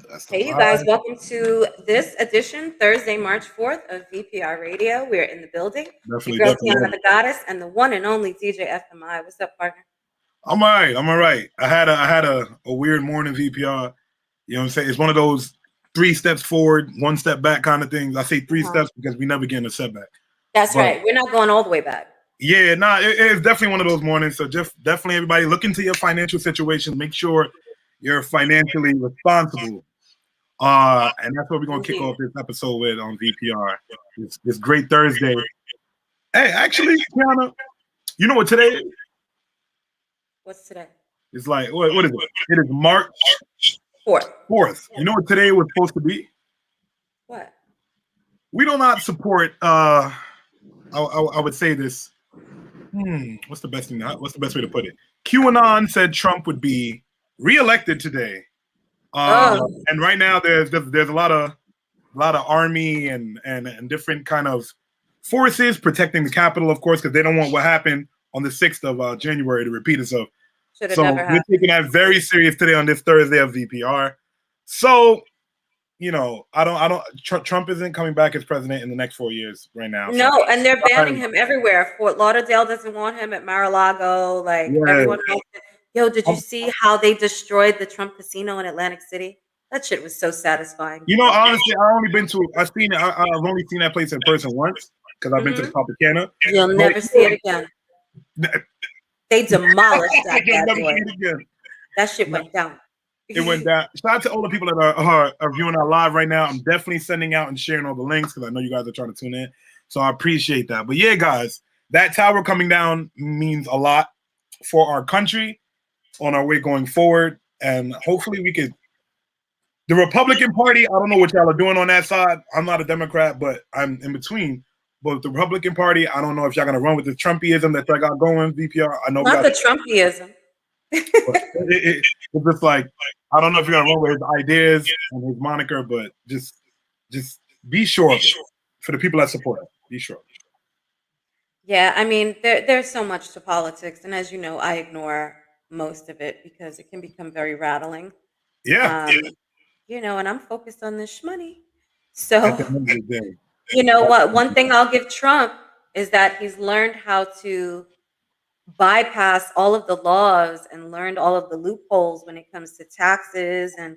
That's the Hey, you guys, vibe. welcome to this edition, Thursday, March 4th of VPR Radio. We're in the building. Your Definitely, girl, definitely. Tiana the Goddess, and the one and only DJ FMI. What's up, partner? I'm all right. I'm all right. I had a weird morning VPR. You know what I'm saying? It's one of those 3 steps forward, 1 step back kind of things. I say 3 steps because we never get in a setback. That's But right. We're not going all the way back. yeah, it's definitely one of those mornings. So just definitely everybody look into your financial situation. Make sure you're financially responsible. And that's what we're gonna kick Indeed. off this episode with on VPR. This great Thursday. Hey, actually, Kiana, you know what today is? What's today? It's like what is it? It is March 4th. You know what today was supposed to be? What? We do not support. I would say this. What's the best thing? What's the best way to put it? QAnon said Trump would be reelected today. And right now there's a lot of army and different kind of forces protecting the Capitol, of course, because they don't want what happened on the 6th of January to repeat itself. Should have So never we're happened. taking that very serious today on this Thursday of VPR. So, you know, Trump isn't coming back as president in the next 4 years right now. No, so. and they're banning him everywhere. Fort Lauderdale doesn't want him at Mar-a-Lago. Like, everyone wants him. Yo, did you see how they destroyed the Trump casino in Atlantic City? That shit was so satisfying. You know, honestly, I've seen it. I've only seen that place in person once because I've been to the Tropicana. You'll never see it again. They demolished that bad boy. That shit went down. It went down. Shout out to all the people that are viewing our live right now. I'm definitely sending out and sharing all the links because I know you guys are trying to tune in. So I appreciate that. But yeah, guys, that tower coming down means a lot for our country on our way going forward. And hopefully we could. The Republican Party, I don't know what y'all are doing on that side. I'm not a Democrat, but I'm in between. But the Republican Party, I don't know if y'all gonna run with the Trumpism that y'all got going. VPR, I know. Not the Trumpism. It's just like I don't know if you're gonna run with his ideas and his moniker, but just be sure of it for the people that support him. Be sure. Yeah, I mean, there's so much to politics, and as you know, I ignore most of it because it can become very rattling. Yeah. You know, and I'm focused on this shmoney. So, At the end of the day. You know what? One thing I'll give Trump is that he's learned how to bypass all of the laws and learned all of the loopholes when it comes to taxes and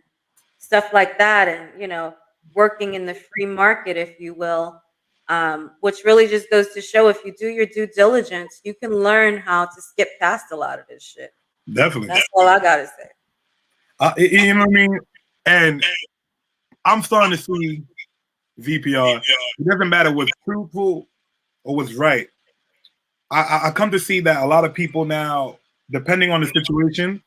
stuff like that. And, you know, working in the free market, if you will, which really just goes to show if you do your due diligence, you can learn how to skip past a lot of this shit. Definitely. That's all I got to say. You know what I mean? And I'm starting to see VPR. It doesn't matter what's truthful or what's right. I come to see that a lot of people now, depending on the situation,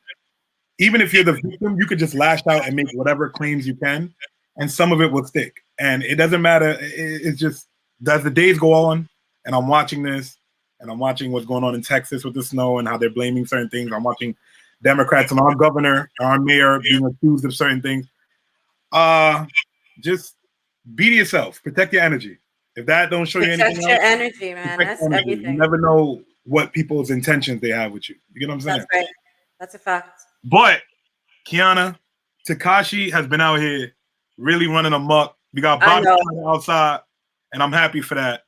even if you're the victim, you could just lash out and make whatever claims you can, and some of it will stick. And it doesn't matter. It's just as the days go on, and I'm watching this, and I'm watching what's going on in Texas with the snow and how they're blaming certain things. I'm watching Democrats and our governor, our mayor being accused of certain things. Just be to yourself. Protect your energy. If that don't show you anything Protect your energy, man. That's everything. You never know what people's intentions they have with you. You get what I'm saying? That's right. That's a fact. But Kiana, Tekashi has been out here really running amok. We got Bobby outside, and I'm happy for that.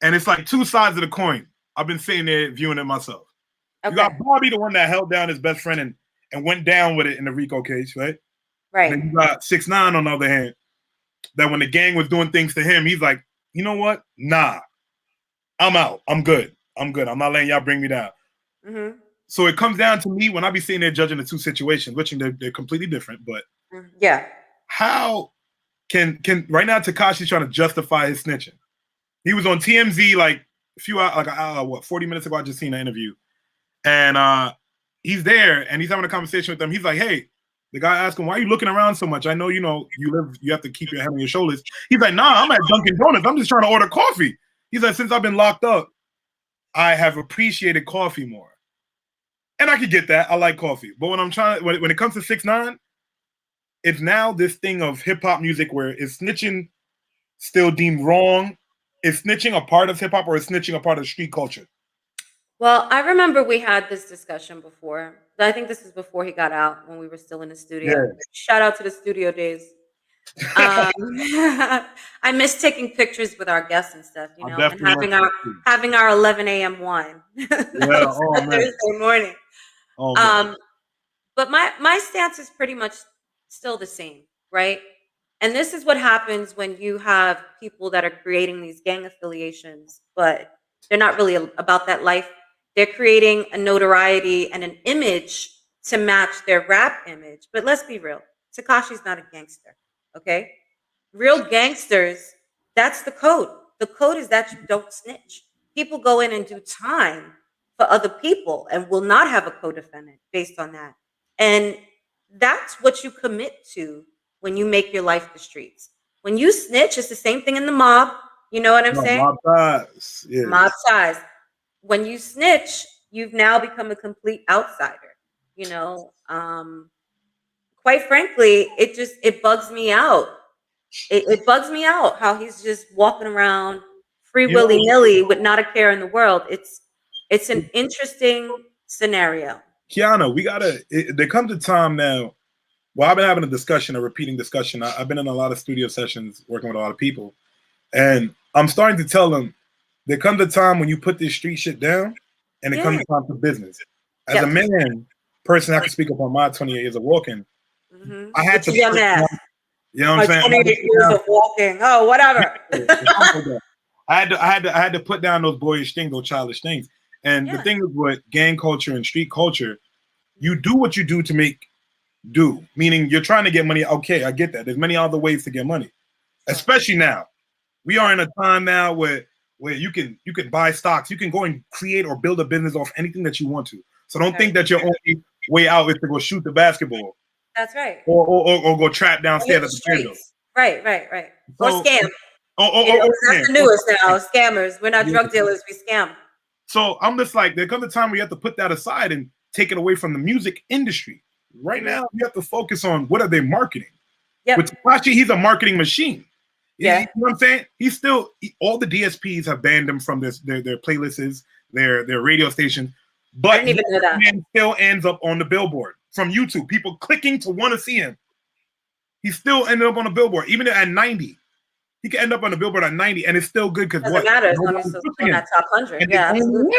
And it's like two sides of the coin. I've been sitting there viewing it myself. Okay. You got Bobby, the one that held down his best friend and went down with it in the RICO case, right? Right. And then you got 6ix9ine on the other hand, that when the gang was doing things to him, he's like, you know what? Nah, I'm out. I'm good. I'm not letting y'all bring me down. Mm-hmm. So it comes down to me when I be sitting there judging the two situations, which they're completely different. But yeah, how can right now Tekashi's trying to justify his snitching? He was on TMZ like a few hours, 40 minutes ago. I just seen an interview, and he's there and he's having a conversation with them. He's like, hey. The guy asked him, why are you looking around so much? I know, you have to keep your head on your shoulders. He's like, nah, I'm at Dunkin' Donuts. I'm just trying to order coffee. He's like, since I've been locked up, I have appreciated coffee more. And I could get that. I like coffee. But when it comes to 6ix9ine, it's now this thing of hip hop music where is snitching still deemed wrong? Is snitching a part of hip hop or is snitching a part of street culture? Well, I remember we had this discussion before. I think this is before he got out when we were still in the studio. Yeah. Shout out to the studio days. I miss taking pictures with our guests and stuff, I and definitely want to. having our 11 a.m. wine. That Yeah. was Oh a man. Thursday morning. Oh man. But my stance is pretty much still the same, right? And this is what happens when you have people that are creating these gang affiliations, but they're not really about that life. They're creating a notoriety and an image to match their rap image. But let's be real, Takashi's not a gangster, okay? Real gangsters, that's the code. The code is that you don't snitch. People go in and do time for other people and will not have a co-defendant based on that. And that's what you commit to when you make your life the streets. When you snitch, it's the same thing in the mob. You know what I'm No, saying? mob ties. Yes. Mob ties. When you snitch, you've now become a complete outsider. You know, quite frankly, it bugs me out. It bugs me out how he's just walking around free You know, willy nilly with not a care in the world. It's an interesting scenario. Kiana, there comes a time now. Well, I've been having a discussion, a repeating discussion. I've been in a lot of studio sessions working with a lot of people. And I'm starting to tell them there comes a time when you put this street shit down and it comes time for business. As a man, person, I can speak up on my 28 years of walking. Mm-hmm. I had to, you know what I'm saying? 28 years of walking. Oh, whatever. I had to put down those boyish things, those childish things. And the thing is with gang culture and street culture, you do what you do to make do. Meaning you're trying to get money. Okay, I get that. There's many other ways to get money. Especially now. We are in a time now where you can buy stocks, you can go and create or build a business off anything that you want to. So don't think that your only way out is to go shoot the basketball. That's right. Or go trap downstairs at the window. Right. So, or scam. That's the newest now. Scammers. We're not drug dealers, we scam. So I'm just like, there comes a time where you have to put that aside and take it away from the music industry. Right now, you have to focus on what are they marketing. With Tekashi, he's a marketing machine. Yeah. You know what I'm saying? He's still, all the DSPs have banned him from their playlists, their radio stations. But I didn't even know that. He still ends up on the billboard from YouTube. People clicking to want to see him. He still ended up on the billboard, even at 90. He can end up on the billboard at 90, and it's still good because what? Doesn't matter as long as it's on that top 100. Yeah, absolutely.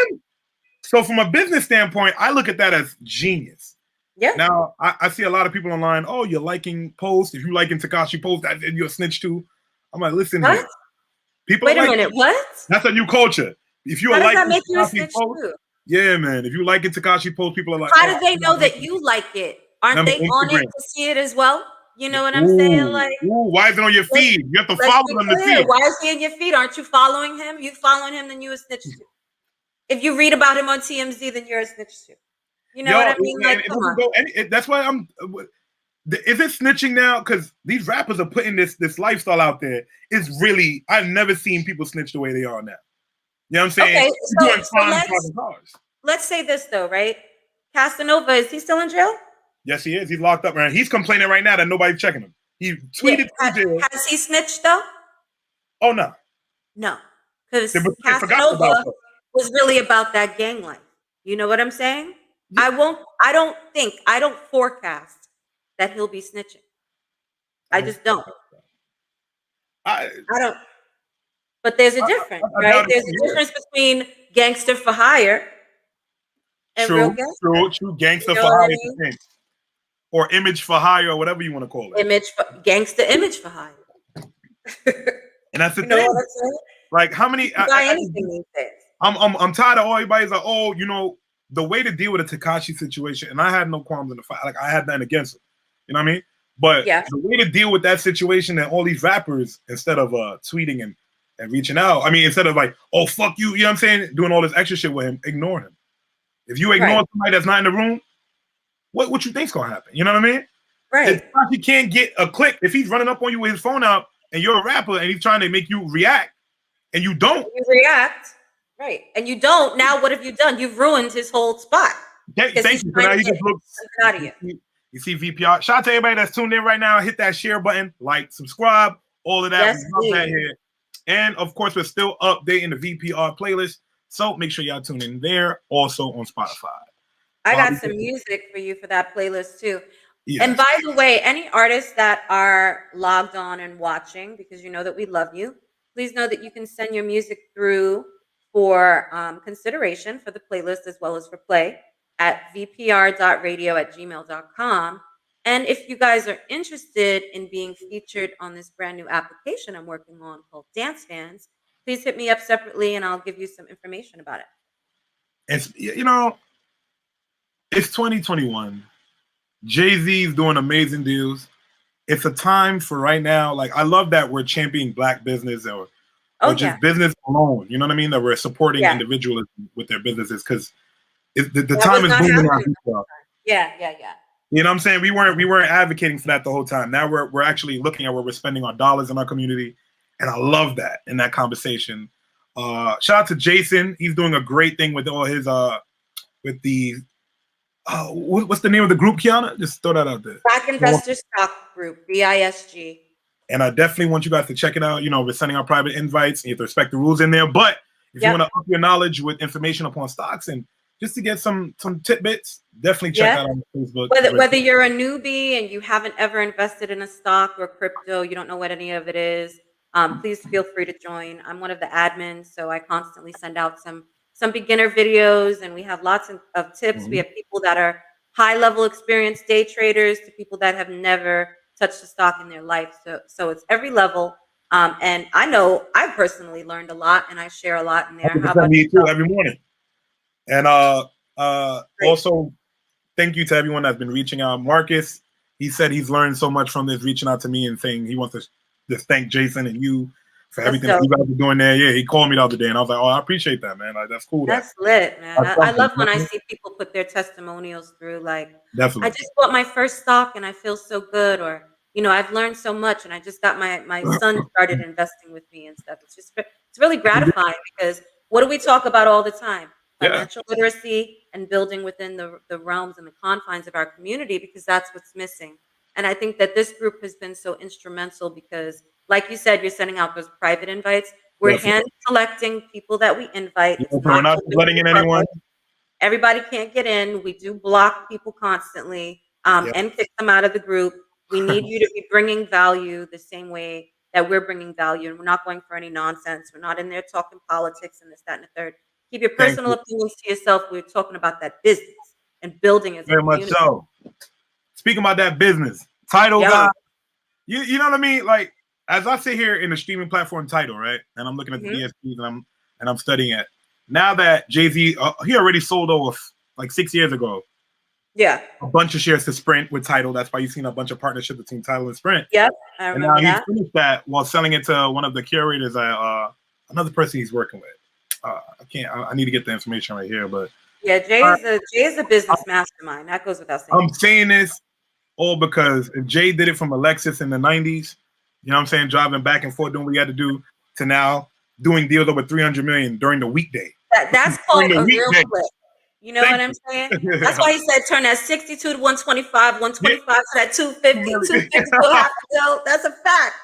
So from a business standpoint, I look at that as genius. Yeah. Now, I see a lot of people online, oh, you're liking posts. If you liking Tekashi posts, you're a snitch too. I'm like, listen, what? People wait a minute, what? That's a new culture. If you are liking that make you a snitch post, too? yeah, man. If you like it, Tekashi post, people are like, how do they know that you like it? Aren't they on it to see it as well? You know what I'm saying? Like, why is it on your feed? You have to follow them to see it. Why is he in your feed? Aren't you following him? You following him, then you a snitch too. If you read about him on TMZ, then you're a snitch too. You know what I mean? Like, come on. That's why I'm. Is it snitching now? Because these rappers are putting this lifestyle out there. It's really, I've never seen people snitch the way they are now. You know what I'm saying? Okay, so let's say this though, right? Casanova, is he still in jail? Yes, he is. He's locked up, man. He's complaining right now that nobody's checking him. He tweeted. Has he snitched though? Oh no. No, because Casanova was really about that gang life. You know what I'm saying? Yeah. I don't forecast that he'll be snitching. I just don't. I don't. But there's a difference, right? There's a difference between gangster for hire and real gangster. True. Gangster for hire, or image for hire, or whatever you want to call it. Gangster image for hire. And that's the thing. Like, how many? Buy anything these days. I'm tired of all everybody's like, oh, the way to deal with a Tekashi situation, and I had no qualms in the fight. Like, I had nothing against it. You know what I mean? But the way to deal with that situation, and all these rappers, instead of tweeting and reaching out, I mean, instead of like, oh, fuck you, you know what I'm saying? Doing all this extra shit with him, ignore him. If you ignore somebody that's not in the room, what you think's gonna happen? You know what I mean? Right. He can't get a click. If he's running up on you with his phone out and you're a rapper and he's trying to make you react and you don't. You react. Right. And you don't. Now what have you done? You've ruined his whole spot. Thank you. Now he just looks out of you see VPR. Shout out to everybody that's tuned in right now. Hit that share button, like, subscribe, all of that. Yes, that here. And of course, we're still updating the VPR playlist. So make sure y'all tune in there. Also on Spotify. I got some music for you for that playlist too. Yes. And by the way, any artists that are logged on and watching, because you know that we love you, please know that you can send your music through for consideration for the playlist as well as for play at vpr.radio@gmail.com. And if you guys are interested in being featured on this brand new application I'm working on called Dance Fans, please hit me up separately and I'll give you some information about it. It's, you know, it's 2021. Jay-Z's doing amazing deals. It's a time for right now. Like, I love that we're championing Black business or just business alone. You know what I mean? That we're supporting individuals with their businesses because the time is booming. Yeah. You know what I'm saying? We weren't advocating for that the whole time. Now we're actually looking at where we're spending our dollars in our community, and I love that in that conversation. Shout out to Jason. He's doing a great thing with all his with the what's the name of the group, Kiana? Just throw that out there. Black Investor Stock Group, BISG. And I definitely want you guys to check it out. You know, we're sending out private invites. You have to respect the rules in there. But if you want to up your knowledge with information upon stocks and just to get some tidbits, definitely check that out on Facebook. Whether you're a newbie and you haven't ever invested in a stock or crypto, you don't know what any of it is, please feel free to join. I'm one of the admins, so I constantly send out some beginner videos, and we have lots of tips. We have people that are high-level experienced day traders to people that have never touched a stock in their life. So it's every level. And I know I personally learned a lot, and I share a lot in there. How about me too, every morning. And also, thank you to everyone that's been reaching out. Marcus, he said he's learned so much from this, reaching out to me and saying he wants to just thank Jason and you for everything that you guys are doing there. Yeah, he called me the other day, and I was like, "Oh, I appreciate that, man. Like, that's cool." That's lit, man. I love when I see people put their testimonials through. Like, definitely, I just bought my first stock, and I feel so good. Or, you know, I've learned so much, and I just got my son started investing with me and stuff. It's really gratifying because what do we talk about all the time? Financial literacy and building within the realms and the confines of our community, because that's what's missing. And I think that this group has been so instrumental because, like you said, you're sending out those private invites. We're hand selecting people that we invite. We're not letting in anyone. Everybody can't get in. We do block people constantly and kick them out of the group. We need you to be bringing value the same way that we're bringing value. And we're not going for any nonsense. We're not in there talking politics and this, that, and the third. Keep your personal opinions to yourself. We're talking about that business and building as a community. Very much so. Speaking about that business, Tidal guy, you know what I mean? Like, as I sit here in the streaming platform Tidal, right, and I'm looking at the DSPs and I'm studying it. Now that Jay-Z, he already sold over like 6 years ago. Yeah, a bunch of shares to Sprint with Tidal. That's why you've seen a bunch of partnerships between Tidal and Sprint. Yep, I remember and now he finished that while selling it to one of the curators at another person he's working with. I need to get the information right here, but Jay is a business mastermind. That goes without saying. I'm saying this all because if Jay did it from Alexis in the 90s, you know what I'm saying, driving back and forth doing what he had to do, to now doing deals over 300 million during the weekday. That's called a real flip. You know what I'm saying? That's why he said turn that 62 to 125, 125 to that 250, 250 to a half mil. That's a fact.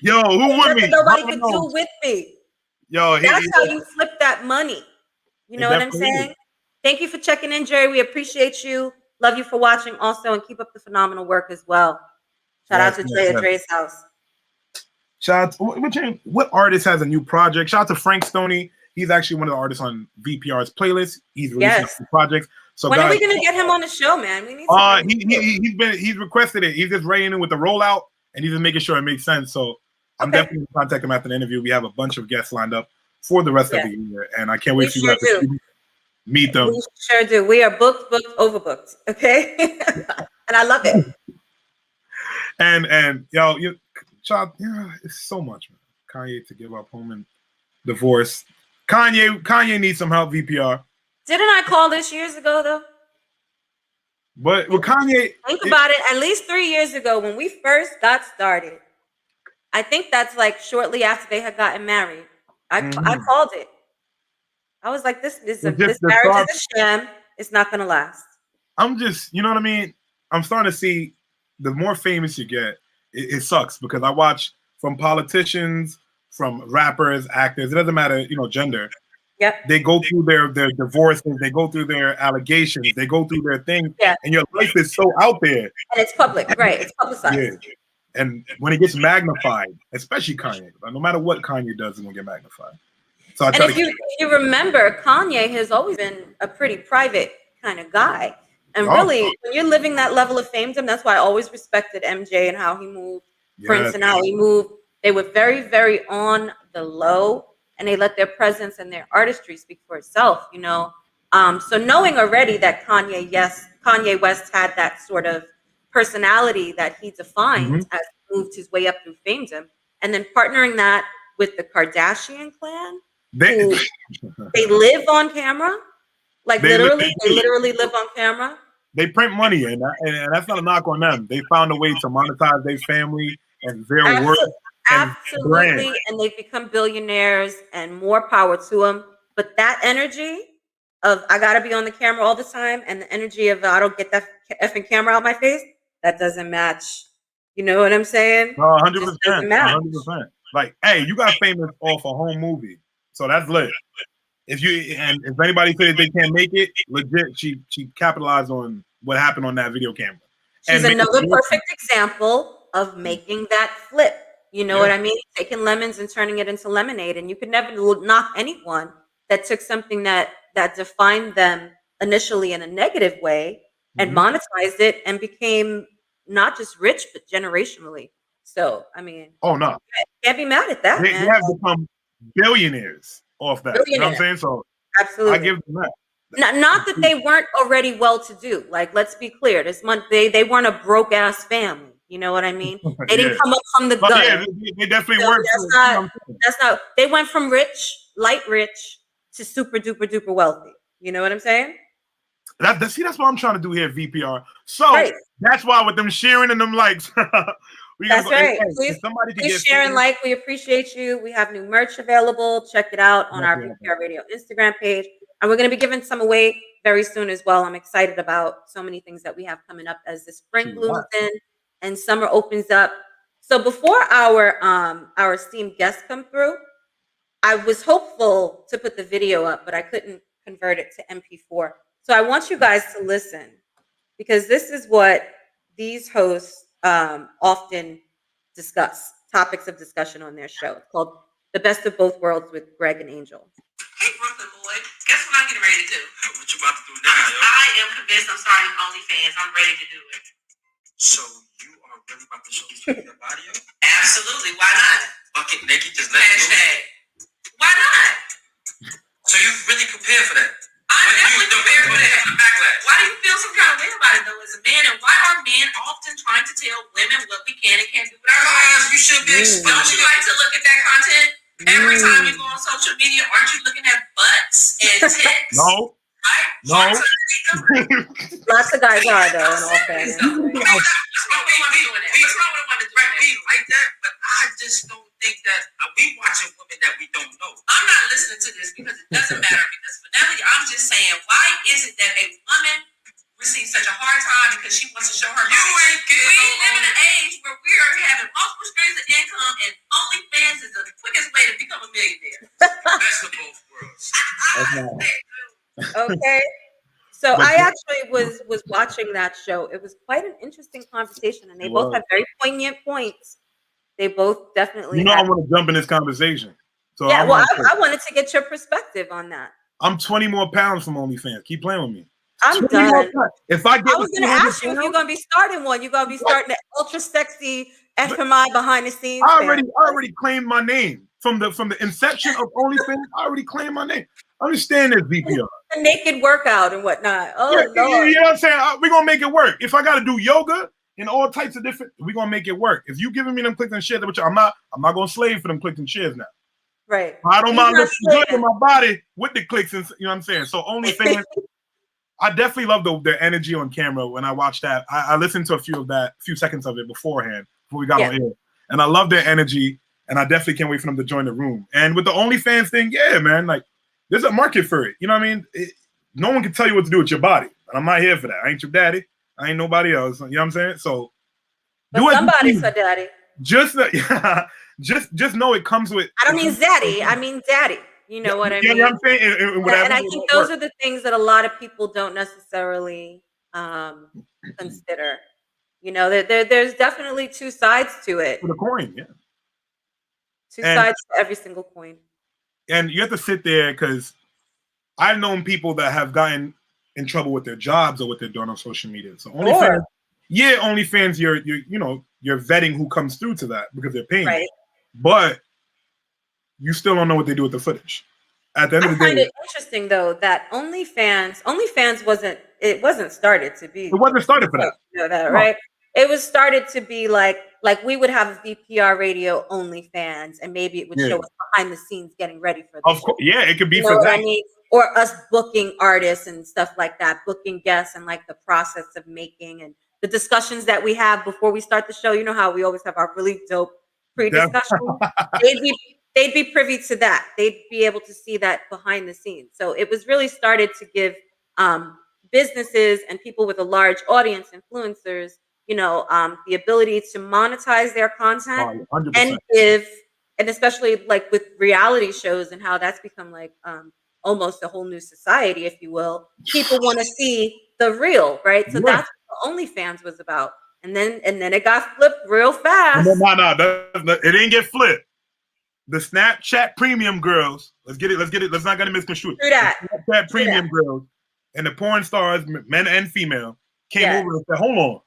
Yo, who with me? Nobody could do with me. Yo, that's how you flip that money. You know what I'm saying? Thank you for checking in, Jerry. We appreciate you. Love you for watching also, and keep up the phenomenal work as well. Shout out to Dre at Dre's house. Shout out, what artist has a new project? Shout out to Frank Stoney. He's actually one of the artists on VPR's playlist. He's releasing some projects. So when are we gonna get him on the show, man? We need he's requested it. He's just writing in with the rollout, and he's just making sure it makes sense. So I'm definitely gonna contact him after the interview. We have a bunch of guests lined up for the rest of the year, and I can't wait for you guys to meet them. We sure do. We are booked, overbooked. Okay, and I love it. And yo, child, it's so much, man. Kanye to give up home and divorce. Kanye needs some help. VPR. Didn't I call this years ago though? But with Kanye, think about it. At least 3 years ago, when we first got started, I think that's like shortly after they had gotten married. I called it. I was like, this marriage is a sham. It's not gonna last. I'm just, you know what I mean? I'm starting to see the more famous you get, it sucks because I watch from politicians, from rappers, actors. It doesn't matter, gender. Yep. They go through their divorces, they go through their allegations, they go through their things, and your life is so out there. And it's public, right? It's publicized. Yeah. And when it gets magnified, especially Kanye, no matter what Kanye does, it's gonna get magnified. So I try if you remember, Kanye has always been a pretty private kind of guy. And really, when you're living that level of famedom, that's why I always respected MJ and how he moved, Prince and how he moved. They were very, very on the low, and they let their presence and their artistry speak for itself, you know. So knowing already that Kanye West had that sort of personality that he defined as he moved his way up through famedom, and then partnering that with the Kardashian clan, they live on camera. Like they literally live on camera. They print money, and that's not a knock on them. They found a way to monetize their family and their work. Absolutely, and they've become billionaires, and more power to them. But that energy of I gotta be on the camera all the time, and the energy of I don't get that effing camera out my face, that doesn't match. You know what I'm saying? 100%. 100%. Like, hey, you got famous off a home movie, so that's lit. If anybody says they can't make it, legit, she capitalized on what happened on that video camera. She's another perfect example of making that flip. You know what I mean? Taking lemons and turning it into lemonade. And you could never knock anyone that took something that defined them initially in a negative way and monetized it and became not just rich, but generationally. So, I mean, can't be mad at that. They have become billionaires off that. You know what I'm saying? So absolutely, I give them that. Not that they weren't already well-to-do. Like, let's be clear. This month, they weren't a broke-ass family. You know what I mean? They didn't come up from the gut. Yeah, they definitely weren't. That's not. They went from light rich, to super duper duper wealthy. You know what I'm saying? That's what I'm trying to do here at VPR. So that's why with them sharing and them likes. That's right. Please share and like. We appreciate you. We have new merch available. Check it out on our VPR Radio Instagram page. And we're going to be giving some away very soon as well. I'm excited about so many things that we have coming up as the spring blooms in and summer opens up. So before our esteemed guests come through, I was hopeful to put the video up, but I couldn't convert it to MP4. So I want you guys to listen, because this is what these hosts often discuss, topics of discussion on their show. It's called The Best of Both Worlds with Greg and Angel. Hey, Brooklyn boy, guess what I'm getting ready to do? What you about to do now, yo? I am convinced I'm starting OnlyFans. I'm ready to do it. So you are really about to show these people your body, yo? Absolutely. Why not? Bucket naked, just let it go. Why not? So you really prepared for that? I'm definitely prepared for that. Why do you feel some kind of way about it, though, as a man? And why are men often trying to tell women what we can and can't do with our bodies? You should be exposed. Don't you like to look at that content? Every time you go on social media, aren't you looking at butts and tits? No. Right? No. Lots of guys are, though, in all fairness. What's wrong with we like that, but I just don't think that we watching women that we don't know. I'm not listening to this because it doesn't matter. Because finality, I'm just saying, why is it that a woman receives such a hard time because she wants to show her body? You ain't getting we live in an age where we are having multiple streams of income, and OnlyFans is the quickest way to become a millionaire. Best of both worlds. Okay. So I actually was watching that show. It was quite an interesting conversation, and they both had very poignant points. They both definitely. I want to jump in this conversation. So yeah, I wanted to get your perspective on that. I'm 20 more pounds from OnlyFans. Keep playing with me. I'm done. If I was going to ask you if you're going to be starting one. You're going to be starting the ultra sexy FMI behind the scenes. I already claimed my name from the inception of OnlyFans. I already claimed my name. Understand this, VPR. The naked workout and whatnot. Oh, Lord. You know what I'm saying? We're going to make it work. If I got to do yoga and all types of different, we're going to make it work. If you giving me them clicks and shares, which I'm not going to slave for them clicks and shares now. Right. I don't mind looking good in my body with the clicks and, you know what I'm saying? So OnlyFans, I definitely love their energy on camera. When I watched that, I listened to a few seconds of it beforehand before we got on air. And I love their energy, and I definitely can't wait for them to join the room. And with the OnlyFans thing, yeah, man, like, there's a market for it. You know what I mean? No one can tell you what to do with your body. And I'm not here for that. I ain't your daddy. I ain't nobody else. You know what I'm saying? So but somebody's a daddy. Just know it comes with. I don't mean zaddy. I mean daddy. You know what I You mean? know what I'm saying? And I think those are the things that a lot of people don't necessarily consider. You know, there's definitely two sides to it. For the coin, yeah. Two sides to every single coin. And you have to sit there because I've known people that have gotten in trouble with their jobs or what they're doing on social media. So OnlyFans, OnlyFans, you're vetting who comes through to that because they're paying. Right. But you still don't know what they do with the footage. At the end of the day, I find it interesting though that OnlyFans wasn't started to be. It wasn't started for that. You know that, right? It was started to be like we would have a VPR radio OnlyFans, and maybe it would show us behind the scenes getting ready for this. Of course, yeah, it could be for that. I mean? Or us booking artists and stuff like that, booking guests and like the process of making and the discussions that we have before we start the show. You know how we always have our really dope pre-discussion. They'd be privy to that. They'd be able to see that behind the scenes. So it was really started to give businesses and people with a large audience, influencers, the ability to monetize their content and give, and especially like with reality shows and how that's become like almost a whole new society, if you will. People want to see the real, right? So that's what OnlyFans was about. And then it got flipped real fast. No, it didn't get flipped. The Snapchat premium girls, let's get it. Let's not get it misconstrued. Do that. The Snapchat premium girls and the porn stars, men and female, came over and said, "Hold on,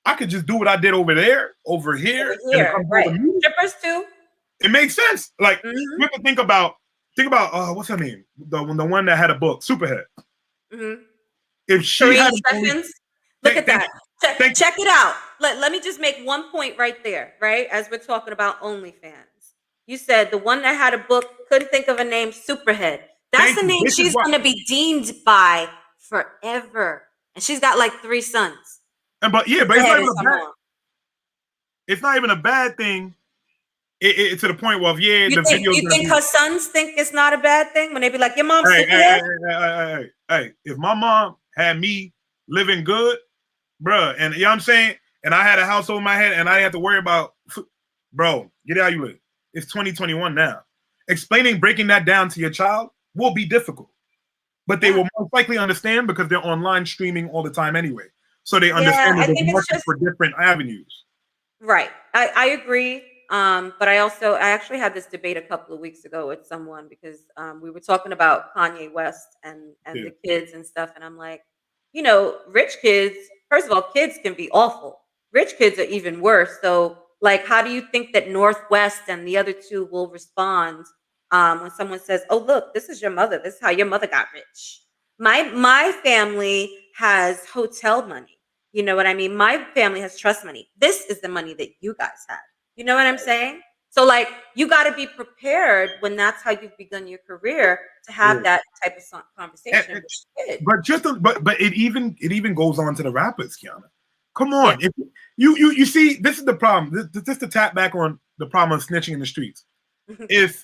I could just do what I did over there, over here, right? Strippers too. It makes sense. Like you have to think about what's her name? The one that had a book, Superhead. If she had look at that. Check it out. Let me just make one point right there, right? As we're talking about OnlyFans. You said the one that had a book, couldn't think of a name, Superhead. That's the name she's going to be deemed by forever. And she's got like 3 sons. But it's not even a bad thing. It's to the point where you think her sons think it's not a bad thing when they be like, your mom's hey, if my mom had me living good, bruh, and you know what I'm saying, and I had a house over my head and I didn't have to worry about, bro, get out you live. It's 2021 now. Breaking that down to your child will be difficult, but they will most likely understand because they're online streaming all the time anyway. So they understand that there's market for different avenues. Right. I agree. But I actually had this debate a couple of weeks ago with someone because we were talking about Kanye West and the kids and stuff. And I'm like, rich kids, first of all, kids can be awful. Rich kids are even worse. So like, how do you think that Northwest and the other two will respond when someone says, oh, look, this is your mother. This is how your mother got rich. My family has hotel money. You know what I mean? My family has trust money. This is the money that you guys have. You know what I'm saying? So like, you got to be prepared when that's how you've begun your career to have that type of conversation. But it even goes on to the rappers, Kiana. Come on, if you see, this is the problem. This to tap back on the problem of snitching in the streets. If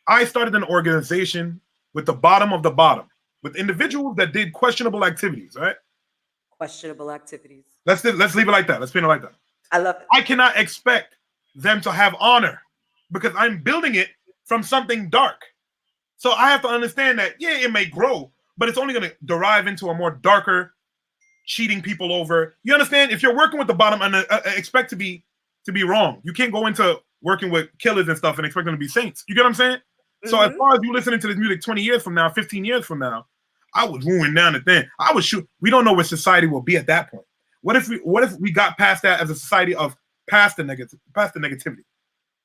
I started an organization with the bottom of the bottom, with individuals that did questionable activities, right? Questionable activities. Let's leave it like that. Let's spin it like that. I love it. I cannot expect them to have honor because I'm building it from something dark. So I have to understand that, it may grow, but it's only going to derive into a more darker, cheating people over. You understand? If you're working with the bottom and expect to be wrong, you can't go into working with killers and stuff and expect them to be saints. You get what I'm saying? So as far as you listening to this music 20 years from now, 15 years from now, I would ruin down the thing. I would shoot. We don't know where society will be at that point. What if we got past that as a society of past the negativity?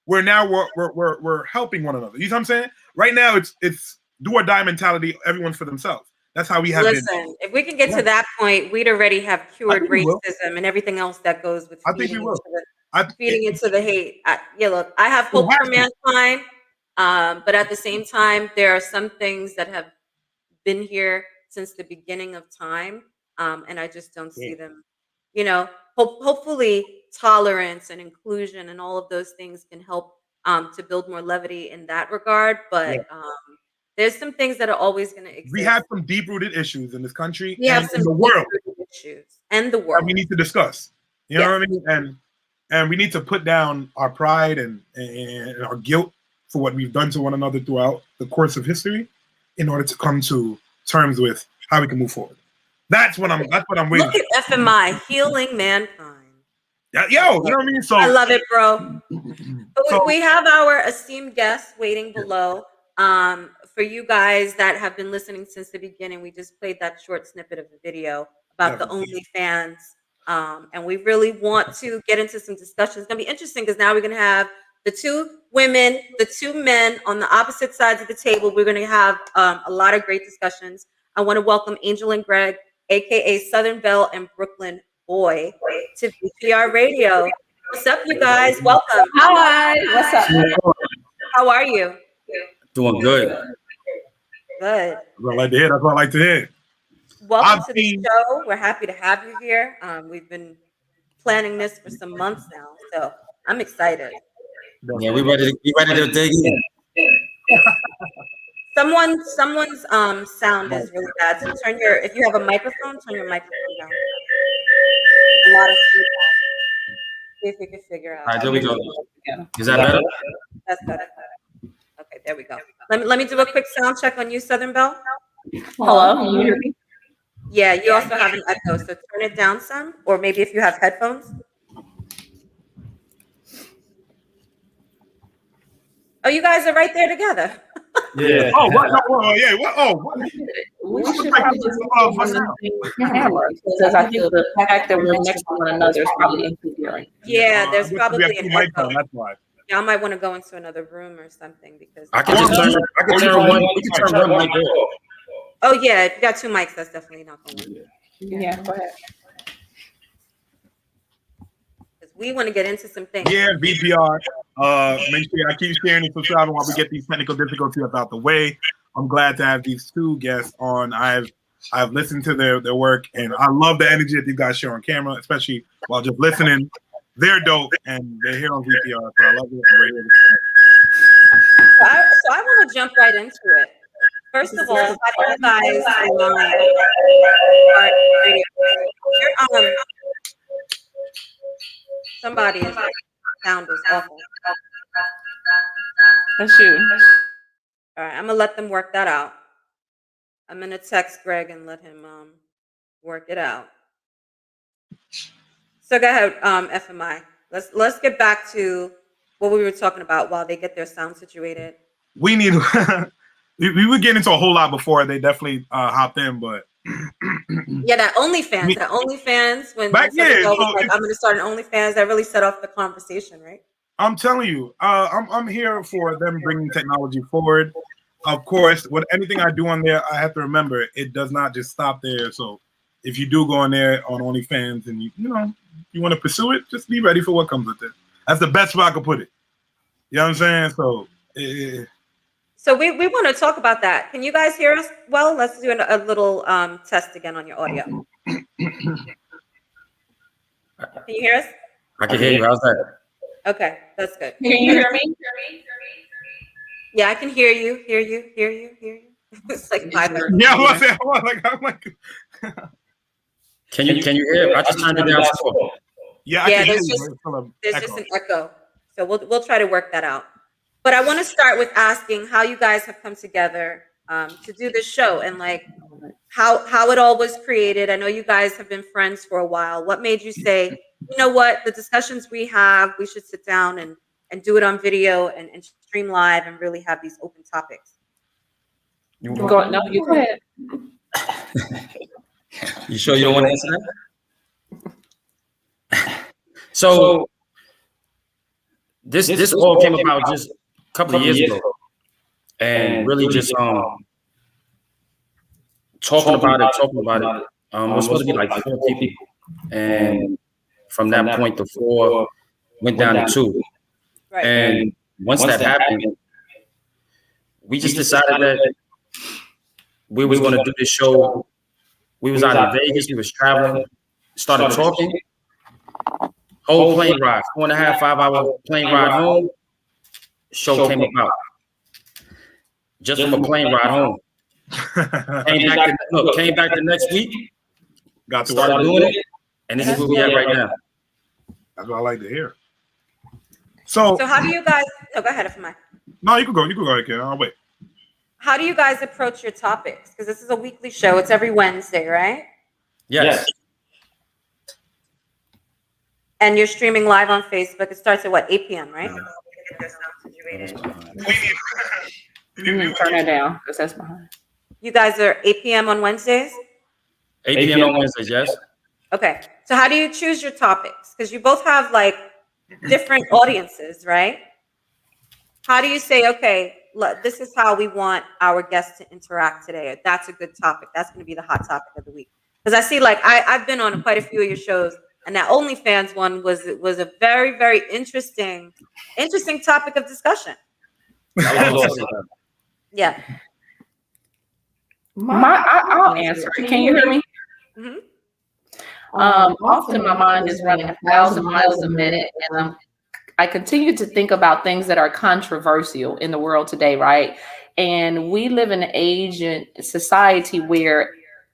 Where now we're helping one another. You know what I'm saying? Right now it's do or die mentality. Everyone's for themselves. That's how we have. Listen, if we can get to that point, we'd already have cured racism and everything else that goes with feeding into the hate. Look, I have hope for mankind, but at the same time, there are some things that have been here since the beginning of time, and I just don't see them. Hopefully, tolerance and inclusion and all of those things can help to build more levity in that regard, but. There's some things that are always going to exist. We have some deep-rooted issues in this country and in the world. That we need to discuss. You know what I mean? And we need to put down our pride and our guilt for what we've done to one another throughout the course of history, in order to come to terms with how we can move forward. That's what I'm waiting. Look at FMI, healing mankind. Yo, you know what I mean? So I love it, bro. But we have our esteemed guests waiting below. For you guys that have been listening since the beginning, we just played that short snippet of the video about the OnlyFans. And we really want to get into some discussions. It's gonna be interesting because now we're gonna have the two women, the two men on the opposite sides of the table. We're gonna have a lot of great discussions. I want to welcome Angel and Greg, aka Southern Belle and Brooklyn Boy, to VPR Radio. What's up, you guys? Welcome. Hi. What's up? How are you? Doing good. Good. That's what I like to hear. That's what I like to hear. Welcome to the show. We're happy to have you here. We've been planning this for some months now, so I'm excited. Yeah, we ready to dig in. Someone's sound is really bad. So if you have a microphone, turn your microphone down. A lot of feedback. See if we can figure out. All right, there we go. Is that better? That's better. Okay, there we go. Let me do a quick sound check on you, Southern Belle. Hello, can you hear me? Yeah, you also have an echo, so turn it down some, or maybe if you have headphones. Oh, you guys are right there together. Yeah. Oh, what? No, yeah. What? Oh, what? We should probably just focus on the camera because I think the fact that we're next to one another is probably interfering. Yeah, there's we probably have an two mics echo. on, that's why. Y'all might want to go into another room or something because. I can turn one. We can turn one mic off. Oh yeah, if you got two mics, that's definitely not going to work. Yeah, go ahead. Because we want to get into some things. Yeah, VPR. Make sure I keep sharing and subscribing while we get these technical difficulties out the way. I'm glad to have these two guests on. I've listened to their work, and I love the energy that you guys share on camera, especially while just listening. They're dope, and they're here on VPR, so I love it. So I want to jump right into it. First of all, how do you guys start radio? Somebody's sound is awful. That's you. All right, I'm gonna let them work that out. I'm gonna text Greg and let him work it out. So go ahead, FMI. Let's get back to what we were talking about while they get their sound situated. We need. we would get into a whole lot before they definitely hopped in, but yeah, that OnlyFans. When back was so like, I'm gonna start an OnlyFans. That really set off the conversation, right? I'm telling you, I'm here for them bringing technology forward. Of course, with anything I do on there, I have to remember it does not just stop there. So if you do go on there on OnlyFans and you want to pursue it, just be ready for what comes with it. That's the best way I could put it. You know what I'm saying? So. So we want to talk about that. Can you guys hear us? Well, let's do a little test again on your audio. Can you hear us? I can hear you. How's that? Okay, that's good. Can you hear me? Yeah, I can hear you. Hear you. It's like 5:30. Yeah, I'm like. Can you hear? I just turned it down. Yeah, there's just an echo. So we'll try to work that out. But I want to start with asking how you guys have come together to do this show and like how it all was created. I know you guys have been friends for a while. What made you say, you know what, the discussions we have, we should sit down and do it on video and stream live and really have these open topics? You go ahead. You sure you don't want to answer that? So this all came about just a couple of years ago, and really just talking about it. It was supposed to be like 4 people, and from that point, the 4 went down to 2. Right. And once that happened, we just decided that we was going to do this show. We was out in Vegas. We was traveling. Started talking. Whole plane ride, 4.5, 5-hour plane ride home. Show came about. Just from a plane ride home. Came back the next week. Started doing it, and this is where we at right now. That's what I like to hear. So how do you guys? No, go ahead, FMI. No, you can go. You can go ahead, Ken. I'll wait. How do you guys approach your topics? Because this is a weekly show. It's every Wednesday, right? Yes. And you're streaming live on Facebook. It starts at what, 8 p.m., right? Turn that down because that's behind. You guys are 8 p.m. on Wednesdays? 8 p.m. on Wednesdays, yes. Okay. So how do you choose your topics? Because you both have like different audiences, right? How do you say, okay, look, this is how we want our guests to interact today. That's a good topic. That's going to be the hot topic of the week. Because I see, like, I've been on quite a few of your shows, and that OnlyFans one was a very, very interesting topic of discussion. Yeah. I'll answer. Can you hear me? Mm-hmm. Often my mind is running 1,000 miles a minute, and I continue to think about things that are controversial in the world today, right? And we live in an age and society where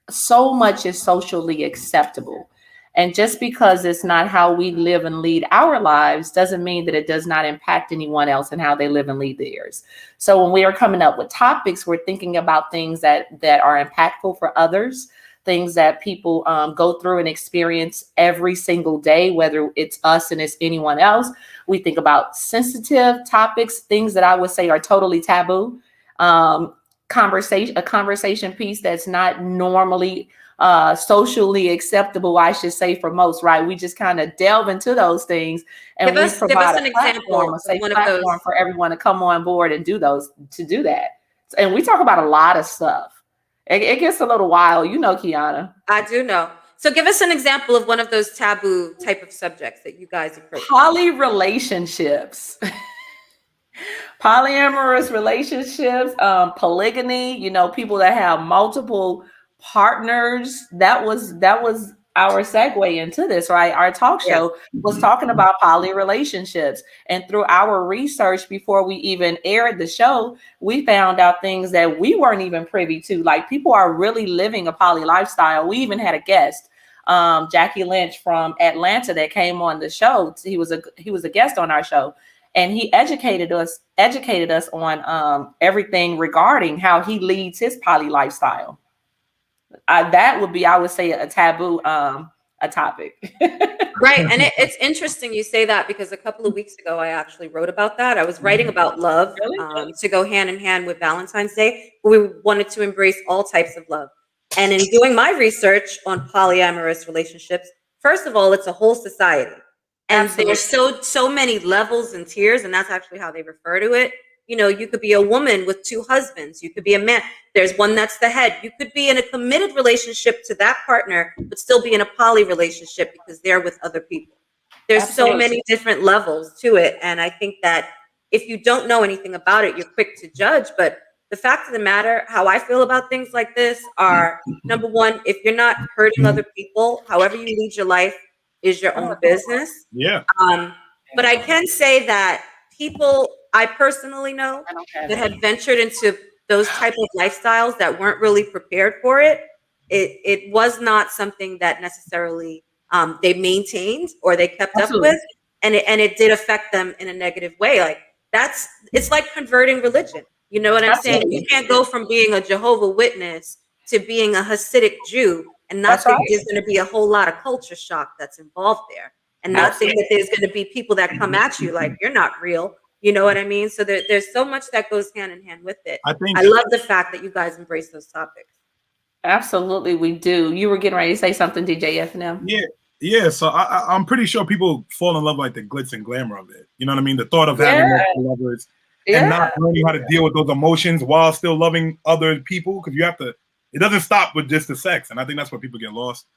so much is socially acceptable. And just because it's not how we live and lead our lives doesn't mean that it does not impact anyone else and how they live and lead theirs. So when we are coming up with topics, we're thinking about things that are impactful for others, things that people go through and experience every single day, whether it's us and it's anyone else. We think about sensitive topics, things that I would say are totally taboo. A conversation piece that's not normally socially acceptable, I should say, for most, right? We just kind of delve into those things, and give us an example a safe platform for everyone to come on board and do that. And we talk about a lot of stuff. It gets a little wild, you know, Kiana. I do know. So give us an example of one of those taboo type of subjects that you guys approach. Poly relationships. Polyamorous relationships, polygamy, you know, people that have multiple partners. That was our segue into this, right? Our talk show was talking about poly relationships. And through our research before we even aired the show, we found out things that we weren't even privy to. Like, people are really living a poly lifestyle. We even had a guest, Jackie Lynch from Atlanta, that came on the show. He was a guest on our show. And he educated us on everything regarding how he leads his poly lifestyle. That would be, I would say, a taboo a topic. Right. And it's interesting you say that, because a couple of weeks ago, I actually wrote about that. I was writing about love to go hand in hand with Valentine's Day. We wanted to embrace all types of love. And in doing my research on polyamorous relationships, first of all, it's a whole society. And there's so many levels and tiers, and that's actually how they refer to it. You know, you could be a woman with 2 husbands. You could be a man. There's one that's the head. You could be in a committed relationship to that partner, but still be in a poly relationship because they're with other people. There's so many different levels to it. And I think that if you don't know anything about it, you're quick to judge. But the fact of the matter, how I feel about things like this are, number one, if you're not hurting other people, however you lead your life is your own business. Yeah. But I can say that people I personally know that had ventured into those type of lifestyles that weren't really prepared for it, it was not something that necessarily they maintained or they kept up with, and it did affect them in a negative way. Like, it's like converting religion. You know what I'm saying? You can't go from being a Jehovah Witness to being a Hasidic Jew and not think there's going to be a whole lot of culture shock that's involved there, and not think that there's going to be people that come at you like you're not real. You know what I mean? So there's so much that goes hand in hand with it. I love the fact that you guys embrace those topics. Absolutely, we do. You were getting ready to say something, DJ FNM. Yeah. So I'm pretty sure people fall in love like the glitz and glamour of it. You know what I mean? The thought of having multiple lovers and not learning how to deal with those emotions while still loving other people, because you have to. It doesn't stop with just the sex, and I think that's where people get lost.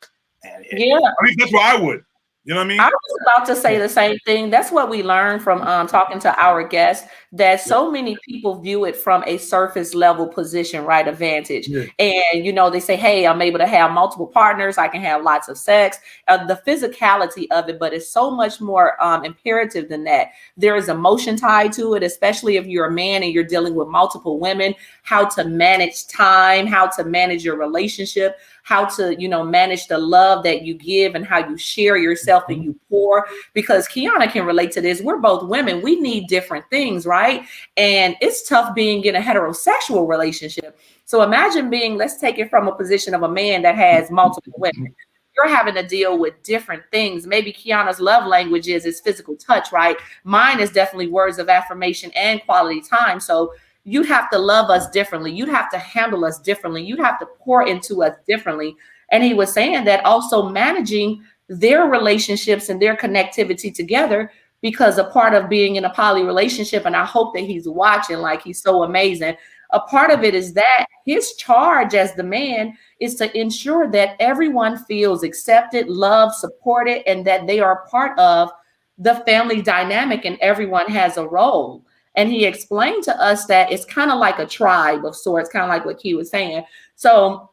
I mean, that's where I would. You know what I mean? I was about to say the same thing. That's what we learned from talking to our guests, that so many people view it from a surface level position, right? Advantage. Yeah. And, you know, they say, hey, I'm able to have multiple partners. I can have lots of sex, the physicality of it, but it's so much more imperative than that. There is emotion tied to it, especially if you're a man and you're dealing with multiple women, how to manage time, how to manage your relationship, how to, manage the love that you give and how you share yourself and you pour. Because Kiana can relate to this. We're both women. We need different things, right? And it's tough being in a heterosexual relationship. So imagine being, let's take it from a position of a man that has multiple women. You're having to deal with different things. Maybe Kiana's love language is physical touch, right? Mine is definitely words of affirmation and quality time. So you'd have to love us differently. You'd have to handle us differently. You'd have to pour into us differently. And he was saying that also managing their relationships and their connectivity together, because a part of being in a poly relationship, and I hope that he's watching, like he's so amazing. A part of it is that his charge as the man is to ensure that everyone feels accepted, loved, supported, and that they are part of the family dynamic and everyone has a role. And he explained to us that it's kind of like a tribe of sorts, kind of like what Key was saying. So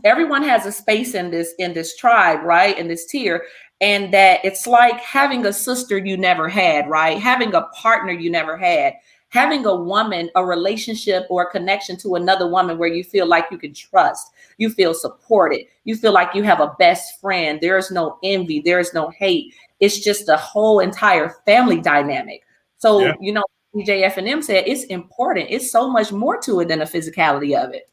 everyone has a space in this tribe, right? In this tier. And that it's like having a sister you never had, right? Having a partner you never had. Having a woman, a relationship or a connection to another woman where you feel like you can trust, you feel supported, you feel like you have a best friend. There's no envy, there's no hate. It's just a whole entire family dynamic. So, DJ F&M said it's important. It's so much more to it than the physicality of it.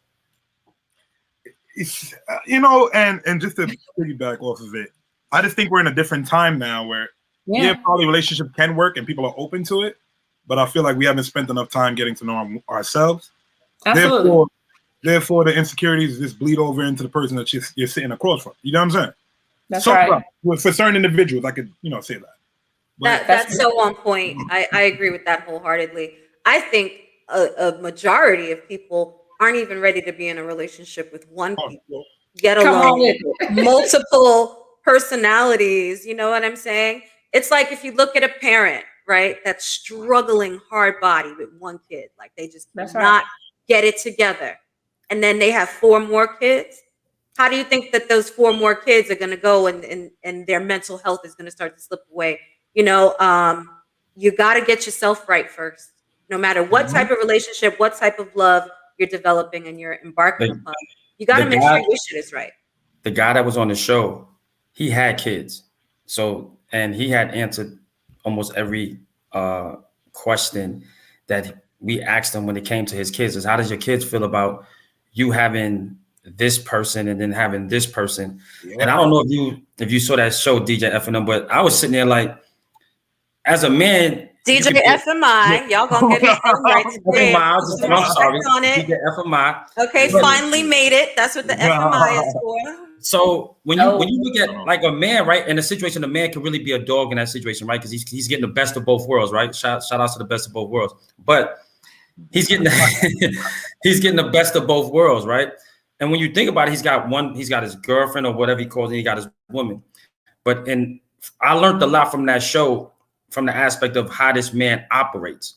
It's, and just to piggyback off of it, I just think we're in a different time now where probably relationship can work and people are open to it. But I feel like we haven't spent enough time getting to know ourselves. Absolutely. Therefore, the insecurities just bleed over into the person that you're sitting across from. You know what I'm saying? That's right. For certain individuals, I could, say that. But that's so on point. I agree with that wholeheartedly. I think a majority of people aren't even ready to be in a relationship with one people, get along multiple personalities. You know what I'm saying? It's like if you look at a parent, right, that's struggling hard body with one kid, like they just cannot get it together, and then they have 4 more kids. How do you think that those 4 more kids are going to go and their mental health is going to start to slip away? You got to get yourself right first, no matter what type of relationship, what type of love you're developing and you're embarking upon. You got to make sure your shit is right. The guy that was on the show, he had kids. So, and he had answered almost every question that we asked him when it came to his kids. Is how does your kids feel about you having this person and then having this person? Yeah. And I don't know if you saw that show, DJ F&M, but I was sitting there like, as a man, DJ FMI, y'all gonna get his name right today. I'm sorry, DJ FMI. Okay, finally made it. That's what the FMI is for. So when you look at like a man, right, in a situation, a man can really be a dog in that situation, right? Because he's getting the best of both worlds, right? Shout out to the best of both worlds. But he's getting the best of both worlds, right? And when you think about it, he's got his girlfriend or whatever he calls it, he got his woman. But I learned a lot from that show, from the aspect of how this man operates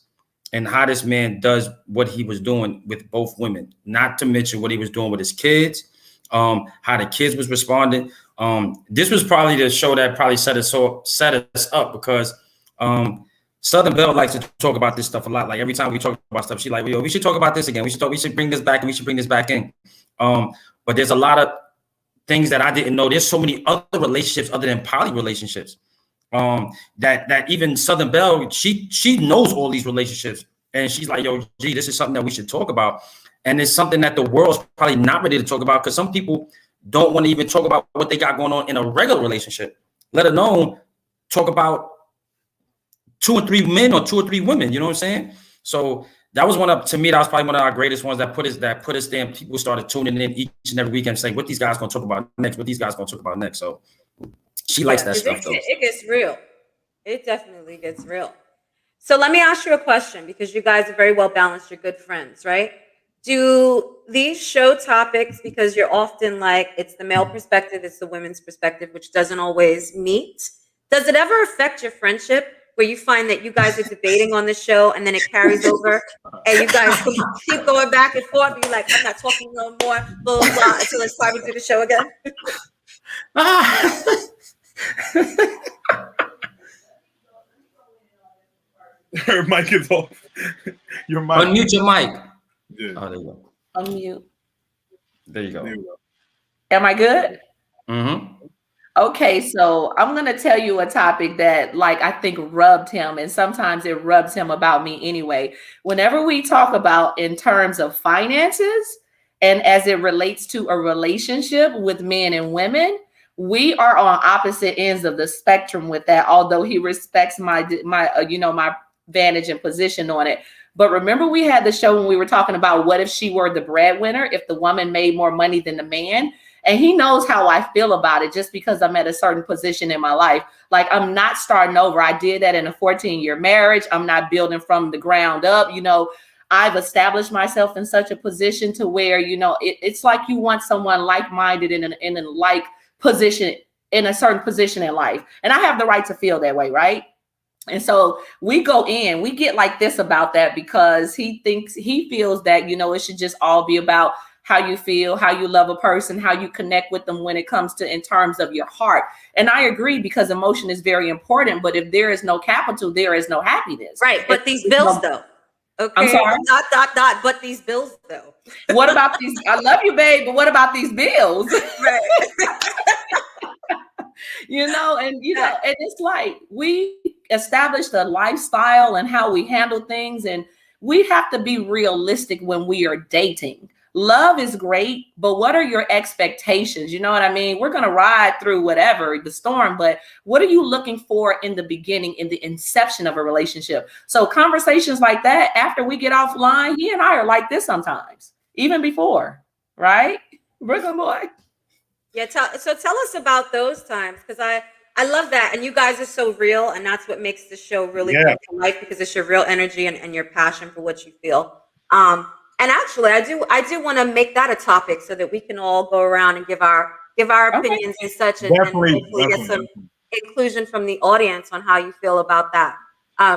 and how this man does what he was doing with both women, not to mention what he was doing with his kids. How the kids was responding. This was probably the show that probably set us up because Southern Belle likes to talk about this stuff a lot. Like every time we talk about stuff, she's like, we should talk about this again. We should bring this back and we should bring this back in. But there's a lot of things that I didn't know. There's so many other relationships other than poly relationships. That even Southern Belle, she knows all these relationships. And she's like, yo, gee, this is something that we should talk about. And it's something that the world's probably not ready to talk about because some people don't want to even talk about what they got going on in a regular relationship, let alone talk about 2 or 3 men or 2 or 3 women. You know what I'm saying? So that was probably one of our greatest ones that put us there. And people started tuning in each and every weekend saying, what these guys going to talk about next? What these guys going to talk about next? So she likes that stuff. It gets real. It definitely gets real. So let me ask you a question because you guys are very well balanced. You're good friends, right? Do these show topics, because you're often like, it's the male perspective, it's the women's perspective, which doesn't always meet. Does it ever affect your friendship where you find that you guys are debating on the show and then it carries over and you guys keep going back and forth and you're like, I'm not talking no more, blah, blah, blah, until it's time to do the show again? Her mic is off. Your mic. Unmute your mic. Yeah. Oh, there you go. Unmute. There you go. Am I good? Mm-hmm. Okay, so I'm gonna tell you a topic that like I think rubbed him, and sometimes it rubs him about me anyway. Whenever we talk about in terms of finances and as it relates to a relationship with men and women, we are on opposite ends of the spectrum with that. Although he respects my vantage and position on it. But remember, we had the show when we were talking about what if she were the breadwinner, if the woman made more money than the man. And he knows how I feel about it just because I'm at a certain position in my life. Like, I'm not starting over. I did that in a 14-year marriage. I'm not building from the ground up. I've established myself in such a position to where, it's like you want someone like-minded in a like position, in a certain position in life. And I have the right to feel that way, right? And so we get like this about that because he feels that, it should just all be about how you feel, how you love a person, how you connect with them when it comes to in terms of your heart. And I agree because emotion is very important. But if there is no capital, there is no happiness. Right. But these bills, though. Okay. I'm sorry. But these bills, though. What about these? I love you, babe. But what about these bills? Right. And it's like we established a lifestyle and how we handle things. And we have to be realistic when we are dating. Love is great, but what are your expectations? You know what I mean? We're going to ride through whatever the storm, but what are you looking for in the beginning, in the inception of a relationship? So conversations like that, after we get offline, he and I are like this sometimes, even before, right? Brooklyn boy. Yeah. So tell us about those times, because I love that. And you guys are so real. And that's what makes the show really come to life, because it's your real energy and your passion for what you feel. And actually, I do want to make that a topic so that we can all go around and give our opinions and such, and hopefully get some inclusion from the audience on how you feel about that.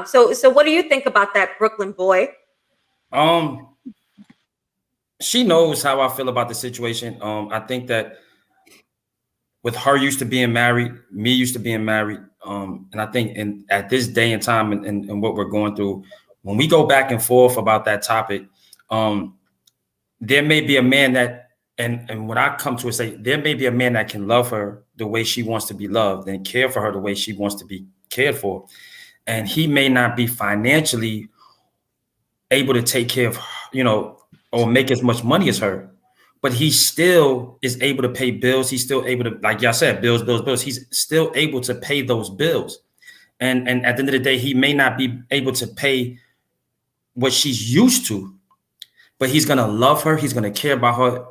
So what do you think about that, Brooklyn boy? She knows how I feel about the situation. I think that with her used to being married, me used to being married, and I think at this day and time and what we're going through, when we go back and forth about that topic, there may be a man that, and when I come to it, say there may be a man that can love her the way she wants to be loved and care for her the way she wants to be cared for. And he may not be financially able to take care of, or make as much money as her, but he still is able to pay bills. He's still able to, like y'all said, bills. He's still able to pay those bills. And at the end of the day, he may not be able to pay what she's used to, but he's going to love her. He's going to care about her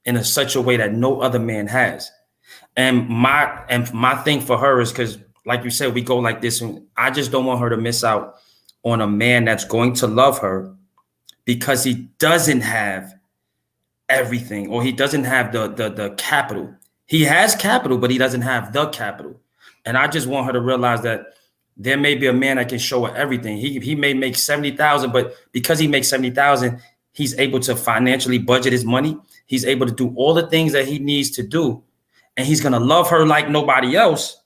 in such a way that no other man has. And my thing for her is, because like you said, we go like this, and I just don't want her to miss out on a man that's going to love her because he doesn't have everything, or he doesn't have the capital. He has capital, but he doesn't have the capital. And I just want her to realize that there may be a man that can show her everything. He may make 70,000, but because he makes 70,000, he's able to financially budget his money. He's able to do all the things that he needs to do. And he's going to love her like nobody else.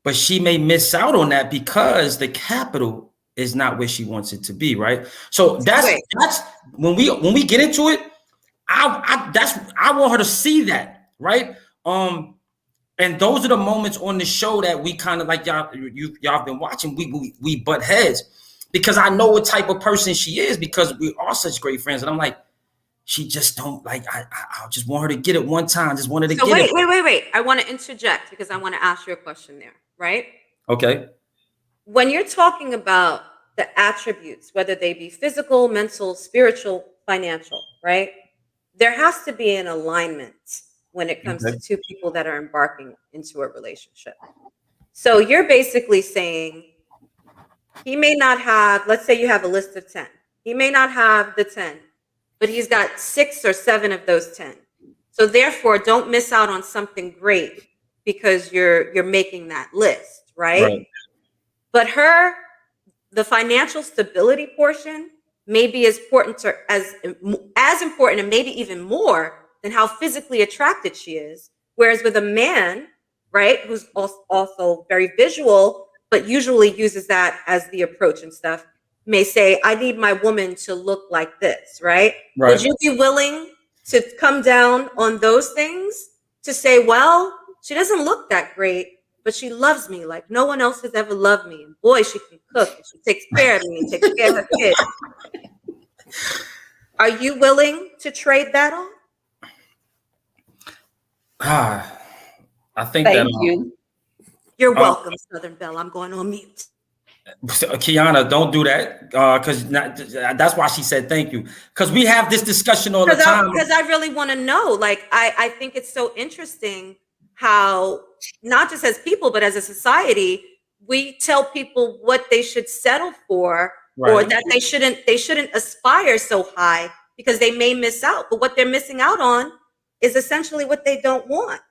But she may miss out on that because the capital is not where she wants it to be, right? So that's when we get into it, I want her to see that, right? And those are the moments on the show that we kind of like y'all been watching. We butt heads because I know what type of person she is, because we are such great friends. And I'm like, she just don't like. I just want her to get it one time. Just wanted to get it. Wait. I want to interject because I want to ask you a question there. Right? Okay. When you're talking about the attributes, whether they be physical, mental, spiritual, financial, right? There has to be an alignment when it comes to two people that are embarking into a relationship. So you're basically saying he may not have, let's say you have a list of 10. He may not have the 10, but he's got 6 or 7 of those 10. So therefore, don't miss out on something great because you're making that list, right? But the financial stability portion may be as important and maybe even more than how physically attracted she is. Whereas with a man, right, who's also very visual, but usually uses that as the approach and stuff, may say, I need my woman to look like this, right? Would you be willing to come down on those things, to say, well, she doesn't look that great, but she loves me like no one else has ever loved me. And boy, she can cook and she takes care of me and takes care of her kids. Are you willing to trade that on? I think Thank you. You're welcome, Southern Belle. I'm going on mute. Kiana, don't do that, because that's why she said thank you. Because we have this discussion all the time. Because I really want to know. Like, I think it's so interesting how, not just as people, but as a society, we tell people what they should settle for, right, or that they shouldn't aspire so high because they may miss out. But what they're missing out on is essentially what they don't want.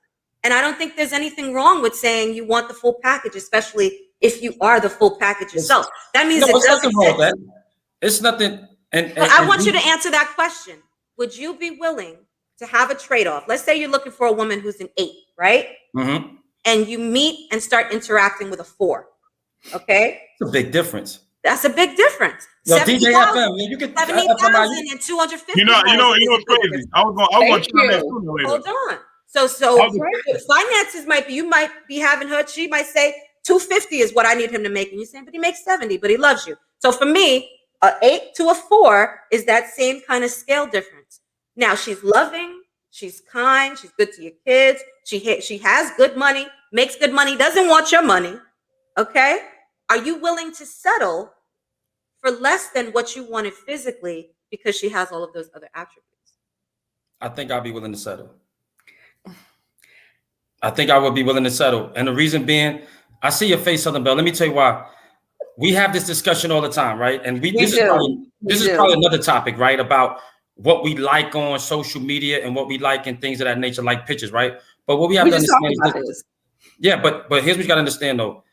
And I don't think there's anything wrong with saying you want the full package, especially if you are the full package yourself. That means it doesn't exist. That. It's nothing. And I want you to answer that question. Would you be willing to have a trade-off? Let's say you're looking for a woman who's an 8, right? Mm-hmm. And you meet and start interacting with a 4. Okay? It's a big difference. That's a big difference. Yo, DJ FM, you get 70,000 and 250. You know what's crazy? I want you. Hold on. So finances might be, you might be having her, she might say 250 is what I need him to make. And you're saying, but he makes 70, but he loves you. So for me, a 8 to a 4 is that same kind of scale difference. Now she's loving, she's kind, she's good to your kids. She has good money, makes good money, doesn't want your money. Okay. Are you willing to settle for less than what you wanted physically because she has all of those other attributes? I think I'll be willing to settle. I think I would be willing to settle. And the reason being, I see your face, Southern Belle. Let me tell you why. We have this discussion all the time, right? And this is probably another topic, right? About what we like on social media and what we like and things of that nature, like pictures, right? But what we have to understand is this. Yeah, but here's what you got to understand, though.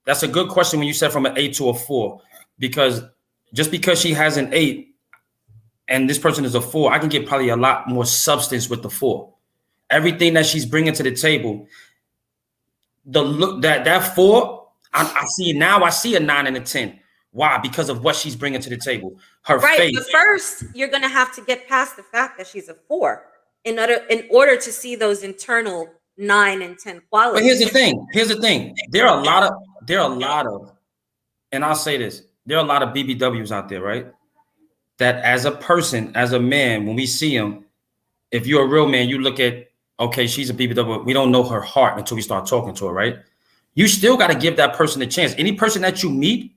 That's a good question when you said from an 8 to a 4, because just because she has an 8 and this person is a 4, I can get probably a lot more substance with the 4. Everything that she's bringing to the table, the look that 4, I see now. I see a 9 and a 10. Why? Because of what she's bringing to the table. Her face. But first, you're going to have to get past the fact that she's a 4 in order to see those internal 9 and 10 qualities. But here's the thing. There are a lot of, and I'll say this, there are a lot of BBWs out there, right? That as a person, as a man, when we see them, if you're a real man, you look at, okay, she's a BBW. We don't know her heart until we start talking to her, right? You still got to give that person a chance. Any person that you meet,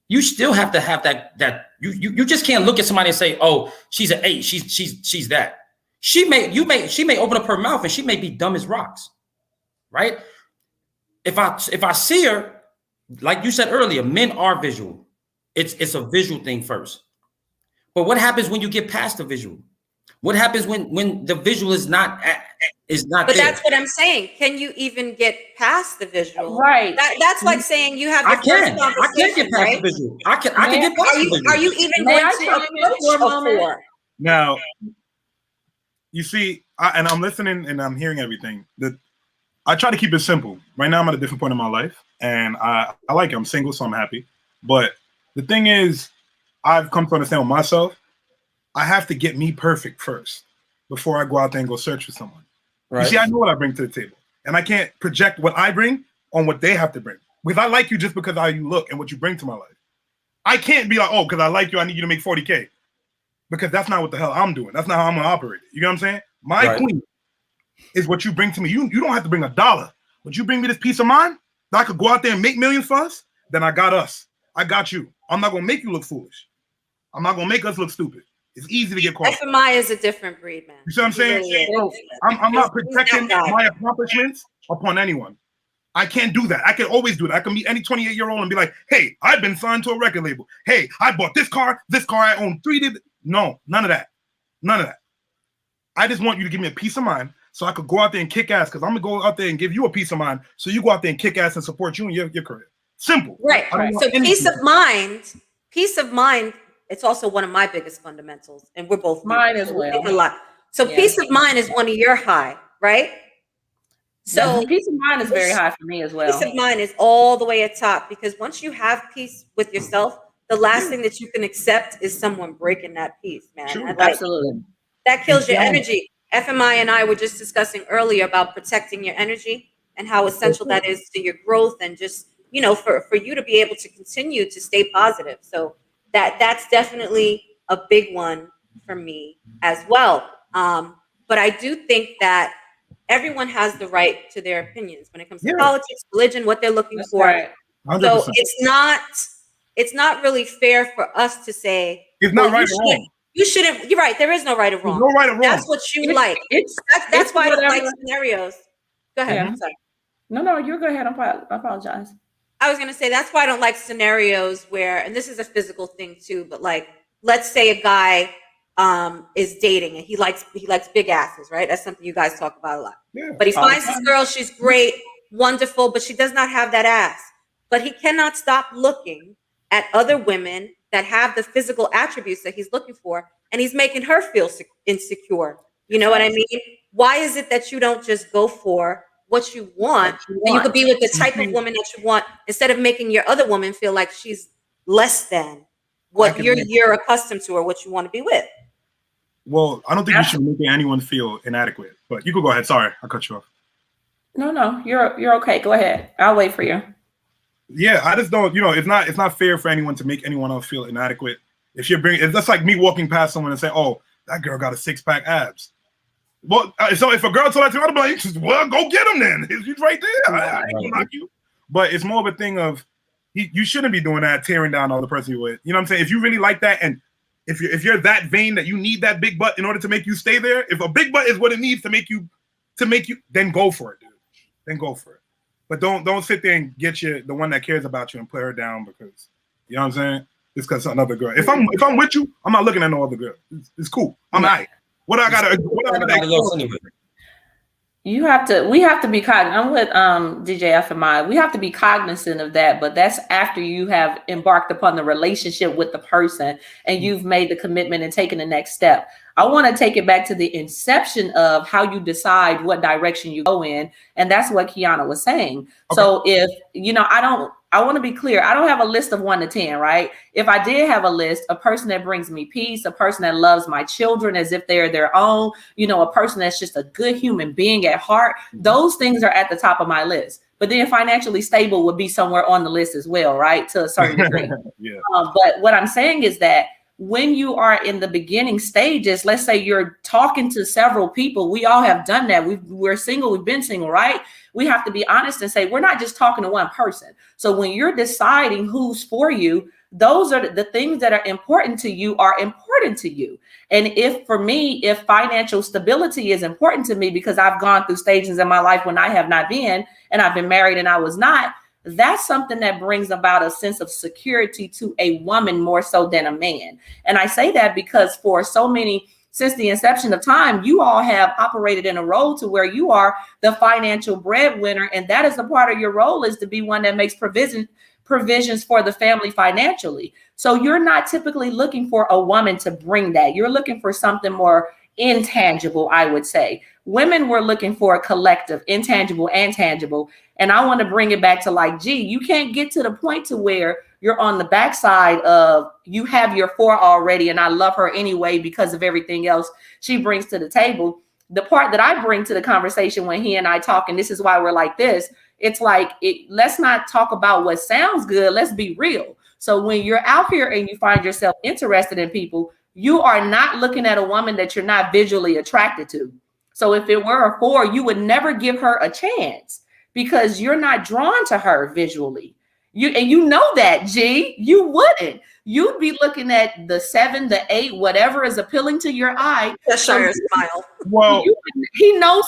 you still have to have that you just can't look at somebody and say, oh, she's an 8. She's that. She may open up her mouth and she may be dumb as rocks, right? If I see her, like you said earlier, men are visual. It's a visual thing first. But what happens when you get past the visual? What happens when the visual is not But there? That's what I'm saying. Can you even get past the visual? Right. That's like saying you have. I can get past the visual. I can get past the visual. Are you even going to approach a 4? Now, you see, and I'm listening and I'm hearing everything. I try to keep it simple. Right now, I'm at a different point in my life, and I like it. I'm single, so I'm happy. But the thing is, I've come to understand with myself, I have to get me perfect first before I go out there and go search for someone. Right. You see, I know what I bring to the table, and I can't project what I bring on what they have to bring. Because I like you just because of how you look and what you bring to my life. I can't be like, oh, because I like you, I need you to make 40K. Because that's not what the hell I'm doing. That's not how I'm going to operate. You know what I'm saying? My queen is what you bring to me. You don't have to bring $1. But you bring me this peace of mind that I could go out there and make millions for us, then I got us. I got you. I'm not going to make you look foolish. I'm not going to make us look stupid. It's easy to get caught. FMI is a different breed, man. You see what I'm saying? I'm not protecting my accomplishments upon anyone. I can't do that. I can always do that. I can meet any 28-year-old and be like, hey, I've been signed to a record label. Hey, I bought this car. I own 3. No, none of that. None of that. I just want you to give me a peace of mind so I could go out there and kick ass, because I'm going to go out there and give you a peace of mind so you go out there and kick ass and support you in your career. Simple. Right. So peace of mind, it's also one of my biggest fundamentals, and we're both mine as well. So peace of mind is one of your high, right? So peace of mind is very high for me as well. Peace of mind is all the way at top, because once you have peace with yourself, the last thing that you can accept is someone breaking that peace, man. Absolutely. That kills your energy. FMI and I were just discussing earlier about protecting your energy and how essential that is to your growth and just, you know, for you to be able to continue to stay positive. So that's definitely a big one for me as well. But I do think that everyone has the right to their opinions when it comes to politics, religion, what they're looking for. Right. 100%. So it's not really fair for us to say it's not right or wrong. You shouldn't. You're right. There is no right or wrong. There's no right or wrong. That's what you like. That's why I don't like scenarios. Go ahead. Yeah. I'm sorry. No, you go ahead. I apologize. I was gonna say that's why I don't like scenarios where, and this is a physical thing too, but like, let's say a guy is dating and he likes big asses, right? That's something you guys talk about a lot. Yeah. But he finds this girl, she's great, wonderful, but she does not have that ass. But he cannot stop looking at other women that have the physical attributes that he's looking for, and he's making her feel insecure. You know what I mean? Why is it that you don't just go for what you want, and you could be with the type of woman that you want instead of making your other woman feel like she's less than what you're accustomed to or what you want to be with? Well, I don't think you should make anyone feel inadequate, but you could go ahead. Sorry, I cut you off. No, you're okay. Go ahead. I'll wait for you. Yeah, I just don't, it's not fair for anyone to make anyone else feel inadequate. If that's like me walking past someone and saying, "Oh, that girl got a 6-pack abs." Well, so if a girl told that to me, I'd be like, "Well, go get him then. He's right there. I ain't gonna knock you." But it's more of a thing of you shouldn't be doing that, tearing down the other person you're with. You know what I'm saying? If you really like that, and if you're that vain that you need that big butt in order to make you stay there, if a big butt is what it needs to make you, then go for it, dude. Then go for it. But don't sit there and get the one that cares about you and put her down because, you know what I'm saying? It's because another girl. If I'm with you, I'm not looking at no other girl. It's cool. I'm all right. What I gotta anyway. We have to be cognizant. I'm with DJ FMI. We have to be cognizant of that, but that's after you have embarked upon the relationship with the person and you've made the commitment and taken the next step. I want to take it back to the inception of how you decide what direction you go in, and that's what Kiana was saying. Okay. So if I want to be clear. I don't have a list of 1 to 10, right? If I did have a list, a person that brings me peace, a person that loves my children as if they're their own, a person that's just a good human being at heart, those things are at the top of my list. But then financially stable would be somewhere on the list as well, right? To a certain degree. Yeah. But what I'm saying is that when you are in the beginning stages, let's say you're talking to several people, we all have done that. We're single, we've been single, right? We have to be honest and say, we're not just talking to one person. So when you're deciding who's for you, those are the things that are important to you are important to you. And if financial stability is important to me because I've gone through stages in my life when I have not been, and I've been married and I was not, that's something that brings about a sense of security to a woman more so than a man. And I say that because for so many, since the inception of time, you all have operated in a role to where you are the financial breadwinner. And that is a part of your role, is to be one that makes provisions for the family financially. So you're not typically looking for a woman to bring that. You're looking for something more intangible, I would say. Women were looking for a collective, intangible and tangible. And I want to bring it back to you can't get to the point to where you're on the backside of you have your 4 already. And I love her anyway because of everything else she brings to the table. The part that I bring to the conversation when he and I talk, and this is why we're like this, it's let's not talk about what sounds good. Let's be real. So when you're out here and you find yourself interested in people, you are not looking at a woman that you're not visually attracted to. So if it were a 4, you would never give her a chance because you're not drawn to her visually. You know that, G, you wouldn't. You'd be looking at the 7, the 8, whatever is appealing to your eye. Cheshire smile. Well, he knows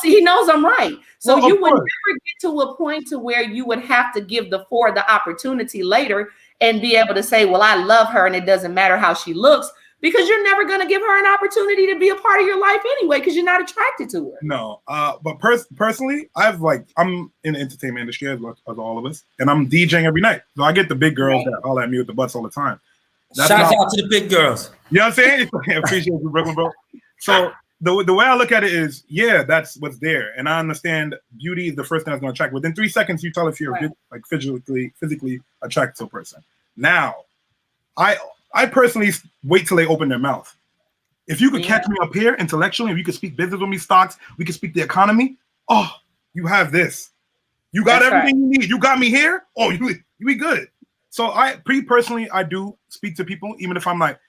I'm right. So you would never get to a point to where you would have to give the 4 the opportunity later and be able to say, well, I love her and it doesn't matter how she looks, because you're never going to give her an opportunity to be a part of your life anyway, because you're not attracted to her. No, but personally, I'm in the entertainment industry as all of us, and I'm DJing every night. So I get the big girls that all at me with the butts all the time. Shout out to the big girls. You know what I'm saying? I appreciate you, Brooklyn, bro. So the way I look at it is, yeah, that's what's there. And I understand beauty is the first thing that's going to attract. Within 3 seconds, you tell if you're good, like physically attracted to a person. Now, I personally wait till they open their mouth. If you could catch me up here intellectually, if you could speak business with me, stocks, we could speak the economy. Oh, you have this. You got everything you need. You got me here. Oh, you be good. So personally, I do speak to people, even if I'm like,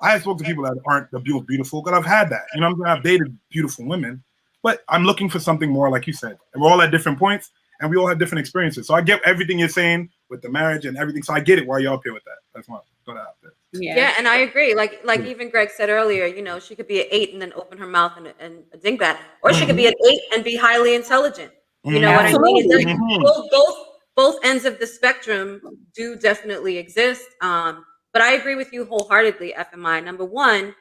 I have spoken to people that aren't the beautiful, but I've had that. You know what I'm saying? I've dated beautiful women, but I'm looking for something more, like you said. And we're all at different points, and we all have different experiences. So I get everything you're saying with the marriage and everything. So I get it why you're up here with that. That's why I put that out there. Yeah, and I agree. Like even Greg said earlier, you know, she could be an 8 and then open her mouth and a dingbat, or she could be an 8 and be highly intelligent. You know what I mean? Both ends of the spectrum do definitely exist. But I agree with you wholeheartedly, FMI. Number one,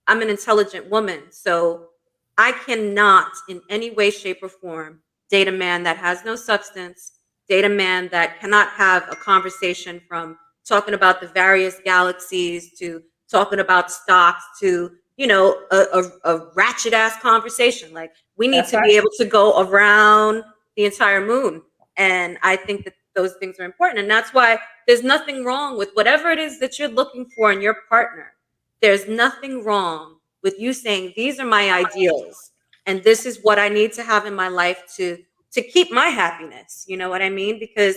I'm an intelligent woman, so I cannot in any way, shape, or form date a man that has no substance, date a man that cannot have a conversation from talking about the various galaxies to talking about stocks to, you know, a ratchet ass conversation. Like, we need to be able to go around the entire moon. And I think that those things are important. And that's why there's nothing wrong with whatever it is that you're looking for in your partner. There's nothing wrong with you saying, these are my ideals, and this is what I need to have in my life to keep my happiness. You know what I mean? Because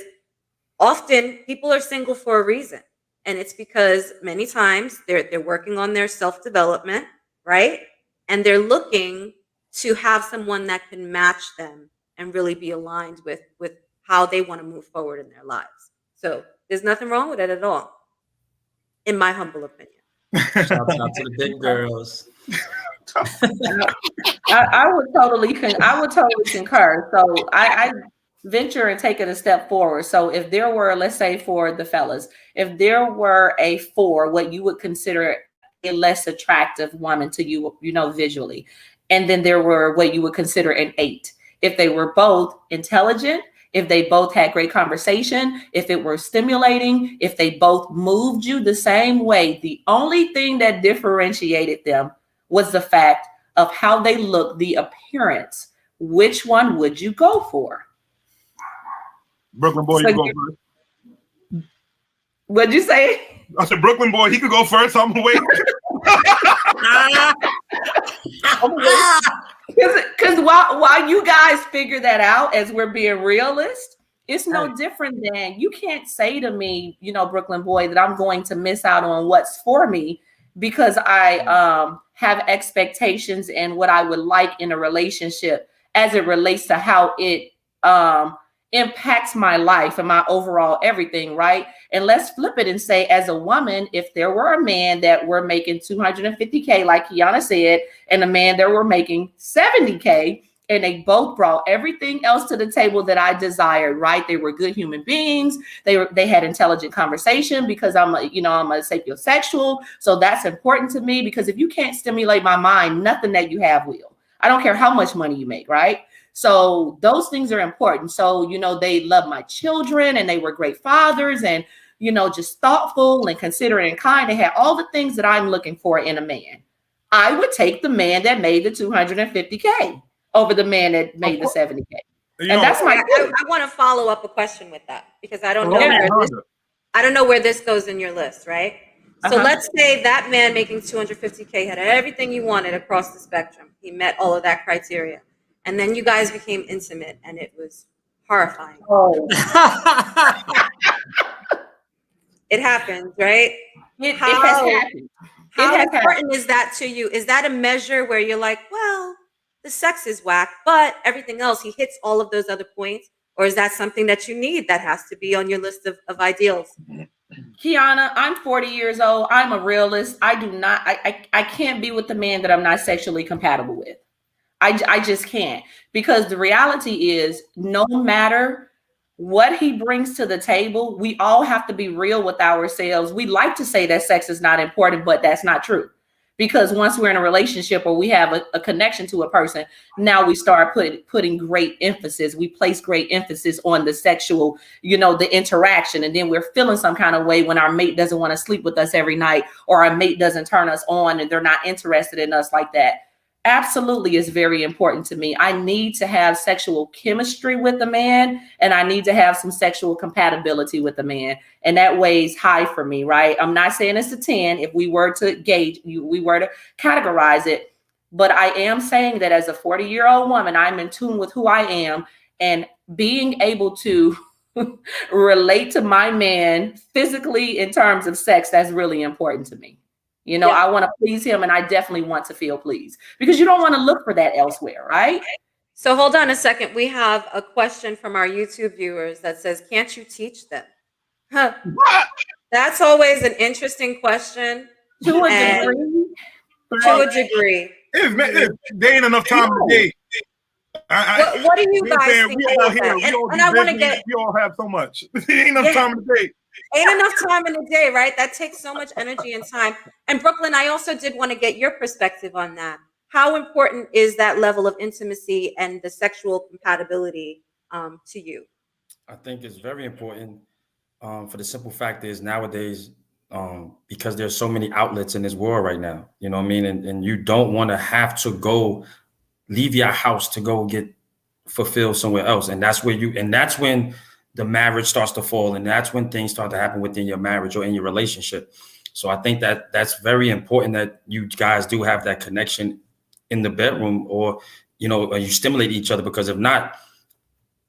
often people are single for a reason. And it's because many times they're working on their self-development, right? And they're looking to have someone that can match them and really be aligned with how they want to move forward in their lives. So there's nothing wrong with it at all, in my humble opinion. Shout out to the big girls. I would totally concur. So I venture and take it a step forward. So if there were, let's say for the fellas, if there were a 4, what you would consider a less attractive woman to you, you know, visually, and then there were what you would consider an 8. If they were both intelligent, if they both had great conversation, if it were stimulating, if they both moved you the same way, the only thing that differentiated them was the fact of how they look, the appearance. Which one would you go for? Brooklyn boy, you go first. What'd you say? I said Brooklyn boy, he could go first. I'm gonna wait. Because while you guys figure that out, as we're being realist, it's no different than, you can't say to me, you know, Brooklyn boy, that I'm going to miss out on what's for me because I have expectations and what I would like in a relationship as it relates to how it impacts my life and my overall everything, right? And let's flip it and say, as a woman, if there were a man that were making $250K, like Kiana said, and a man that were making $70K, and they both brought everything else to the table that I desired, right? They were good human beings. They had intelligent conversation, because I'm a sapiosexual. So that's important to me, because if you can't stimulate my mind, nothing that you have will. I don't care how much money you make, right? So those things are important. So, you know, they love my children and they were great fathers and, you know, just thoughtful and considerate and kind. They had all the things that I'm looking for in a man. I would take the man that made the $250K over the man that made the $70K. And that's my I want to follow up a question with that, because I don't know where this goes in your list, right? So let's say that man making $250K had everything you wanted across the spectrum. He met all of that criteria. And then you guys became intimate, and it was horrifying. Oh. It happens, right? It has happened. How important is that to you? Is that a measure where you're like, well, the sex is whack, but everything else, he hits all of those other points? Or is that something that you need that has to be on your list of ideals? Kiana, I'm 40 years old. I'm a realist. I can't be with the man that I'm not sexually compatible with. I just can't, because the reality is, no matter what he brings to the table, we all have to be real with ourselves. We like to say that sex is not important, but that's not true. Because once we're in a relationship or we have a connection to a person, now we start putting great emphasis. We place great emphasis on the sexual, you know, the interaction. And then we're feeling some kind of way when our mate doesn't want to sleep with us every night, or our mate doesn't turn us on and they're not interested in us like that. absolutely is very important to me. I need to have sexual chemistry with the man, and I need to have some sexual compatibility with the man. And that weighs high for me, right? I'm not saying it's a 10 if we were to we were to categorize it. But I am saying that as a 40-year-old woman, I'm in tune with who I am, and being able to relate to my man physically in terms of sex, that's really important to me. You know, I want to please him, and I definitely want to feel pleased, because you don't want to look for that elsewhere, right? So hold on a second. We have a question from our YouTube viewers that says, can't you teach them? Huh. That's always an interesting question. To a degree. To a degree. There ain't enough time in the day. What do you guys think about that? And I want to get. We all have so much. There ain't enough time in the day. Ain't enough time in the day, right? That takes so much energy and time. And Brooklyn, I also did want to get your perspective on that. How important is that level of intimacy and the sexual compatibility to you? I think it's very important. For the simple fact is nowadays, because there's so many outlets in this world right now, you know what I mean? And you don't want to have to go leave your house to go get fulfilled somewhere else. And that's when the marriage starts to fall. And that's when things start to happen within your marriage or in your relationship. So I think that that's very important, that you guys do have that connection in the bedroom, or, you know, or you stimulate each other, because if not,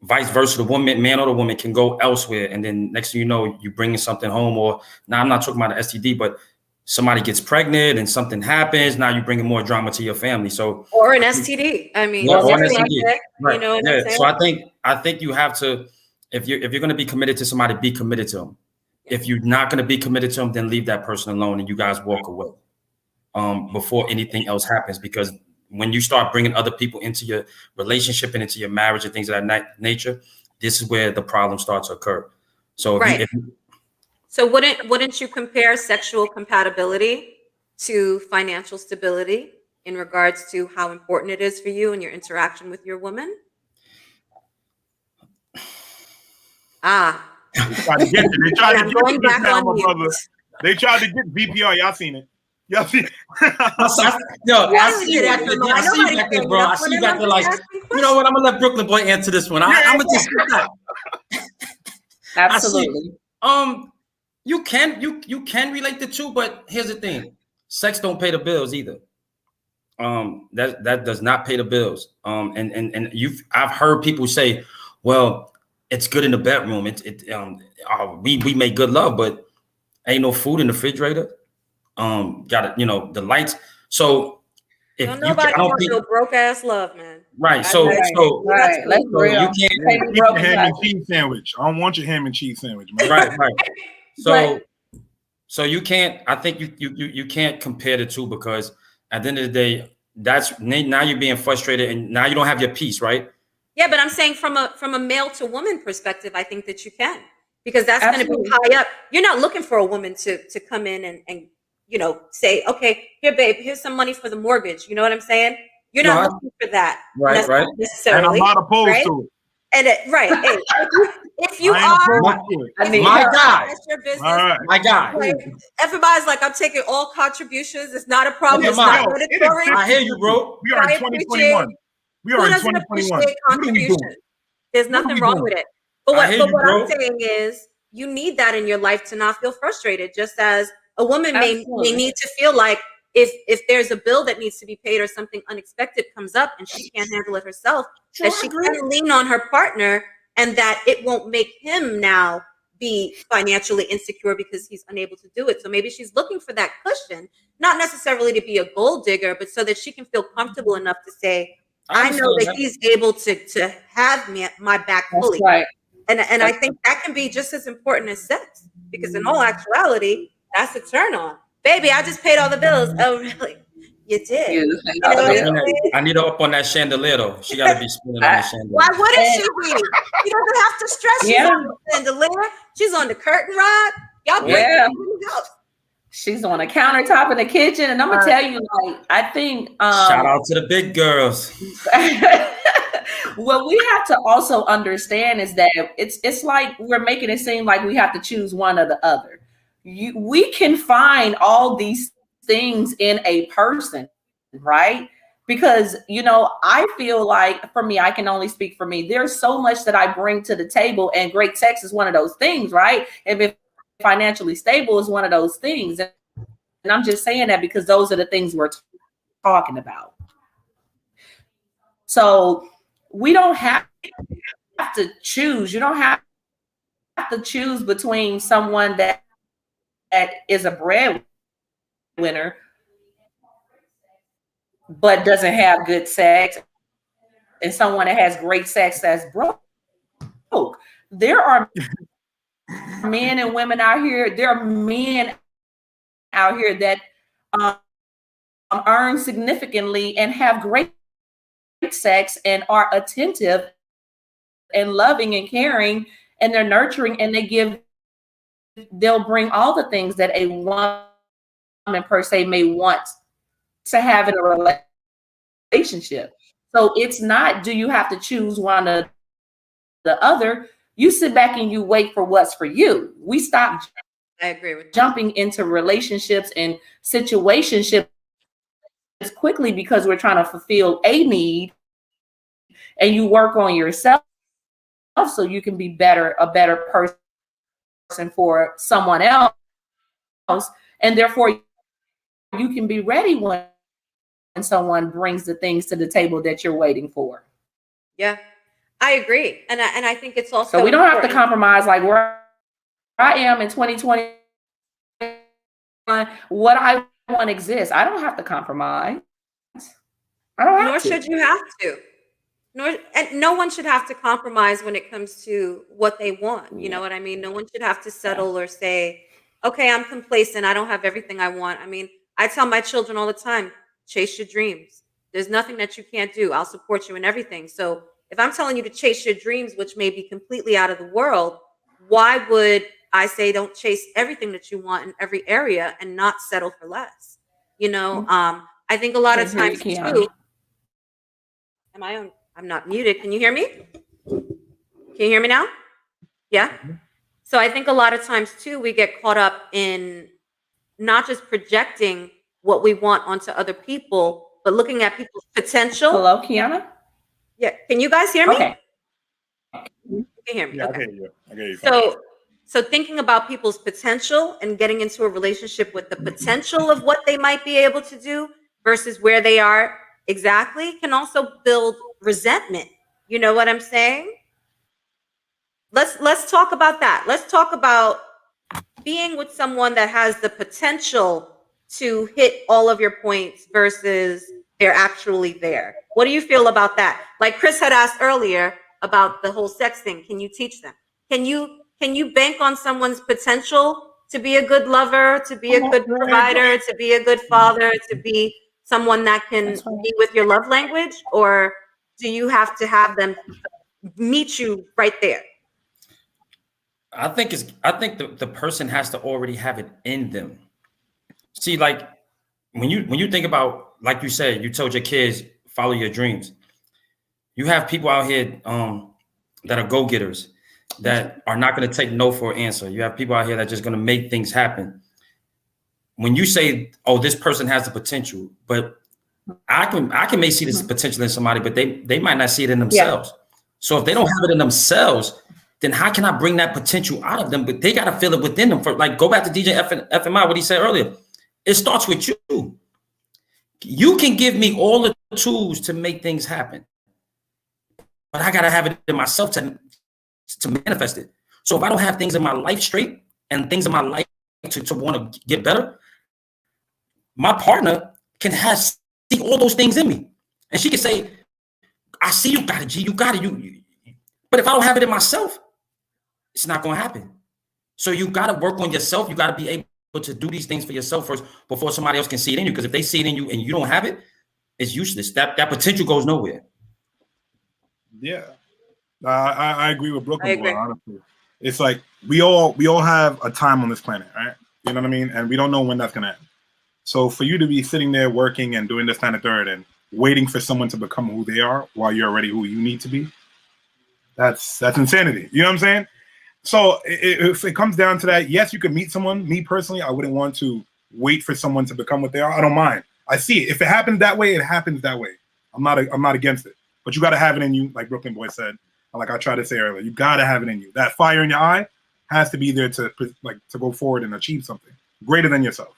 vice versa, the man or the woman can go elsewhere. And then next thing you know, you bringing something home, or now I'm not talking about an STD, but somebody gets pregnant and something happens. Now you're bringing more drama to your family. So, or an STD. I mean, or an STD. Right. You know what yeah. I'm saying? So I think you have to, if you're going to be committed to somebody, be committed to them. If you're not going to be committed to them, then leave that person alone and you guys walk away before anything else happens. Because when you start bringing other people into your relationship and into your marriage and things of that nature, this is where the problems start to occur. So so wouldn't you compare sexual compatibility to financial stability in regards to how important it is for you and your interaction with your woman? They tried to get you. They tried to get you just now, my brother. They tried to get VPR. Y'all seen it. Y'all see? I see you back there, bro. I see you back there like, you know what? I'm gonna let Brooklyn Boy answer this one. I'm gonna just absolutely. You can relate the two, but here's the thing: sex don't pay the bills either. That does not pay the bills. I've heard people say, well, it's good in the bedroom. We make good love, but ain't no food in the refrigerator. Got it, you know, the lights. So if nobody wants no broke ass love, man. Right. So let's you can't eat your ham and cheese sandwich. I don't want your ham and cheese sandwich, man. Right. So you can't. I think you can't compare the two, because at the end of the day, now you're being frustrated and now you don't have your peace, right? Yeah, but I'm saying from a male to woman perspective, I think that you can, because that's going to be high up. You're not looking for a woman to come in and you know, say, okay, here, babe, here's some money for the mortgage. You know what I'm saying? You're not looking for that, right? Necessarily, and I'm not opposed to it. And hey, if you are, my guy, that's your business. Right. My guy. Like, everybody's like, I'm taking all contributions. It's not a problem. It's not mandatory. I hear you, bro. We are in 2021. We are in 2021. Contribution. There's nothing wrong with it. But what I'm saying is, you need that in your life to not feel frustrated. Just as a woman may need to feel like if there's a bill that needs to be paid or something unexpected comes up and she can't handle it herself, that she can lean on her partner, and that it won't make him now be financially insecure because he's unable to do it. So maybe she's looking for that cushion, not necessarily to be a gold digger, but so that she can feel comfortable enough to say, I know that he's able to have my back fully. Right. And I think that can be just as important as sex, because in all actuality, that's a turn on. Baby, I just paid all the bills. Oh, really? You did. I need her up on that chandelier, though. She got to be spinning on the chandelier. Why wouldn't she be? She doesn't have to stress. She's on the chandelier. She's on the curtain rod. Y'all She's on the countertop in the kitchen. And I'm going to tell you, like, I think... shout out to the big girls. What we have to also understand is that it's like we're making it seem like we have to choose one or the other. We can find all these things in a person, right? Because, you know, I feel like, for me, I can only speak for me. There's so much that I bring to the table, and great sex is one of those things, right? And if financially stable is one of those things. And I'm just saying that because those are the things we're talking about. So we don't have to choose. You don't have to choose between someone that is a breadwinner but doesn't have good sex, and someone that has great sex that's broke. There are men and women out here. There are men out here that earn significantly and have great sex and are attentive and loving and caring, and they're nurturing, and they'll bring all the things that a woman per se may want to have in a relationship. So it's not, do you have to choose one or the other? You sit back and you wait for what's for you. We stop I agree with jumping into relationships and situationships quickly because we're trying to fulfill a need, and you work on yourself so you can be a better person for someone else, and therefore you can be ready when someone brings the things to the table that you're waiting for. Yeah, I agree. And I think it's also, so we don't have to compromise like where I am in 2020. What I want exists. I don't have to compromise. I don't have Nor to. should you have to. And no one should have to compromise when it comes to what they want. You know what I mean? No one should have to settle or say, okay, I'm complacent. I don't have everything I want. I mean, I tell my children all the time, chase your dreams. There's nothing that you can't do. I'll support you in everything. So if I'm telling you to chase your dreams, which may be completely out of the world, why would I say don't chase everything that you want in every area and not settle for less? You know, I think a lot of times too. Am I on? I'm not muted. Can you hear me? Can you hear me now? Yeah. So I think a lot of times too, we get caught up in not just projecting what we want onto other people, but looking at people's potential. Hello, Kiana? Yeah. Can you guys hear me? Okay. You can hear me. Yeah, okay. I hear you. So thinking about people's potential and getting into a relationship with the potential of what they might be able to do versus where they are exactly can also build resentment. You know what I'm saying? Let's talk about that. Let's talk about being with someone that has the potential to hit all of your points versus they're actually there. What do you feel about that? Like Chris had asked earlier about the whole sex thing. Can you teach them? Can you bank on someone's potential to be a good lover, to be a good provider, to be a good father, to be someone that can be with your love language? Or do you have to have them meet you right there? I think the person has to already have it in them. See, like when you think about, like you said, you told your kids, follow your dreams. You have people out here that are go-getters, that are not going to take no for an answer. You have people out here that are just going to make things happen. When you say, oh, this person has the potential, but I may see this potential in somebody, but they might not see it in themselves. Yeah. So if they don't have it in themselves, then how can I bring that potential out of them? But they got to feel it within them. For like, go back to DJ FMI, what he said earlier. It starts with you. You can give me all the tools to make things happen, but I got to have it in myself to manifest it. So if I don't have things in my life straight and things in my life to want to get better, my partner can see all those things in me. And she can say, I see you got it, G, you got it. But if I don't have it in myself, it's not going to happen. So you got to work on yourself. You got to be able to do these things for yourself first before somebody else can see it in you. Because if they see it in you and you don't have it, it's useless. That potential goes nowhere. Yeah. I agree with Brooklyn. Well, honestly, it's like we all have a time on this planet, right? You know what I mean? And we don't know when that's gonna end. So for you to be sitting there working and doing this kind of third and waiting for someone to become who they are while you're already who you need to be, that's insanity. You know what I'm saying? So if it comes down to that, yes, you can meet someone. Me personally, I wouldn't want to wait for someone to become what they are. I don't mind. I see it. If it happens that way, it happens that way. I'm not against it. But you got to have it in you, like Brooklyn Boy said, and like I tried to say earlier. You got to have it in you. That fire in your eye has to be there to go forward and achieve something greater than yourself.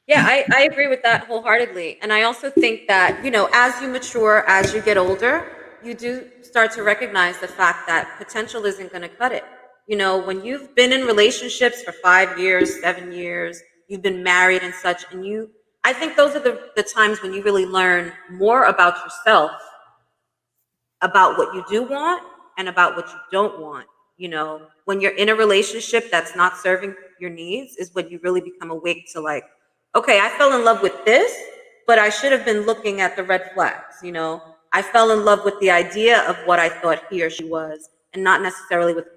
Yeah, I agree with that wholeheartedly. And I also think that, you know, as you mature, as you get older, you do start to recognize the fact that potential isn't going to cut it. You know, when you've been in relationships for 5 years, 7 years, you've been married and such, and I think those are the times when you really learn more about yourself, about what you do want and about what you don't want. You know, when you're in a relationship that's not serving your needs is when you really become awake to like, okay, I fell in love with this, but I should have been looking at the red flags. You know, I fell in love with the idea of what I thought he or she was and not necessarily with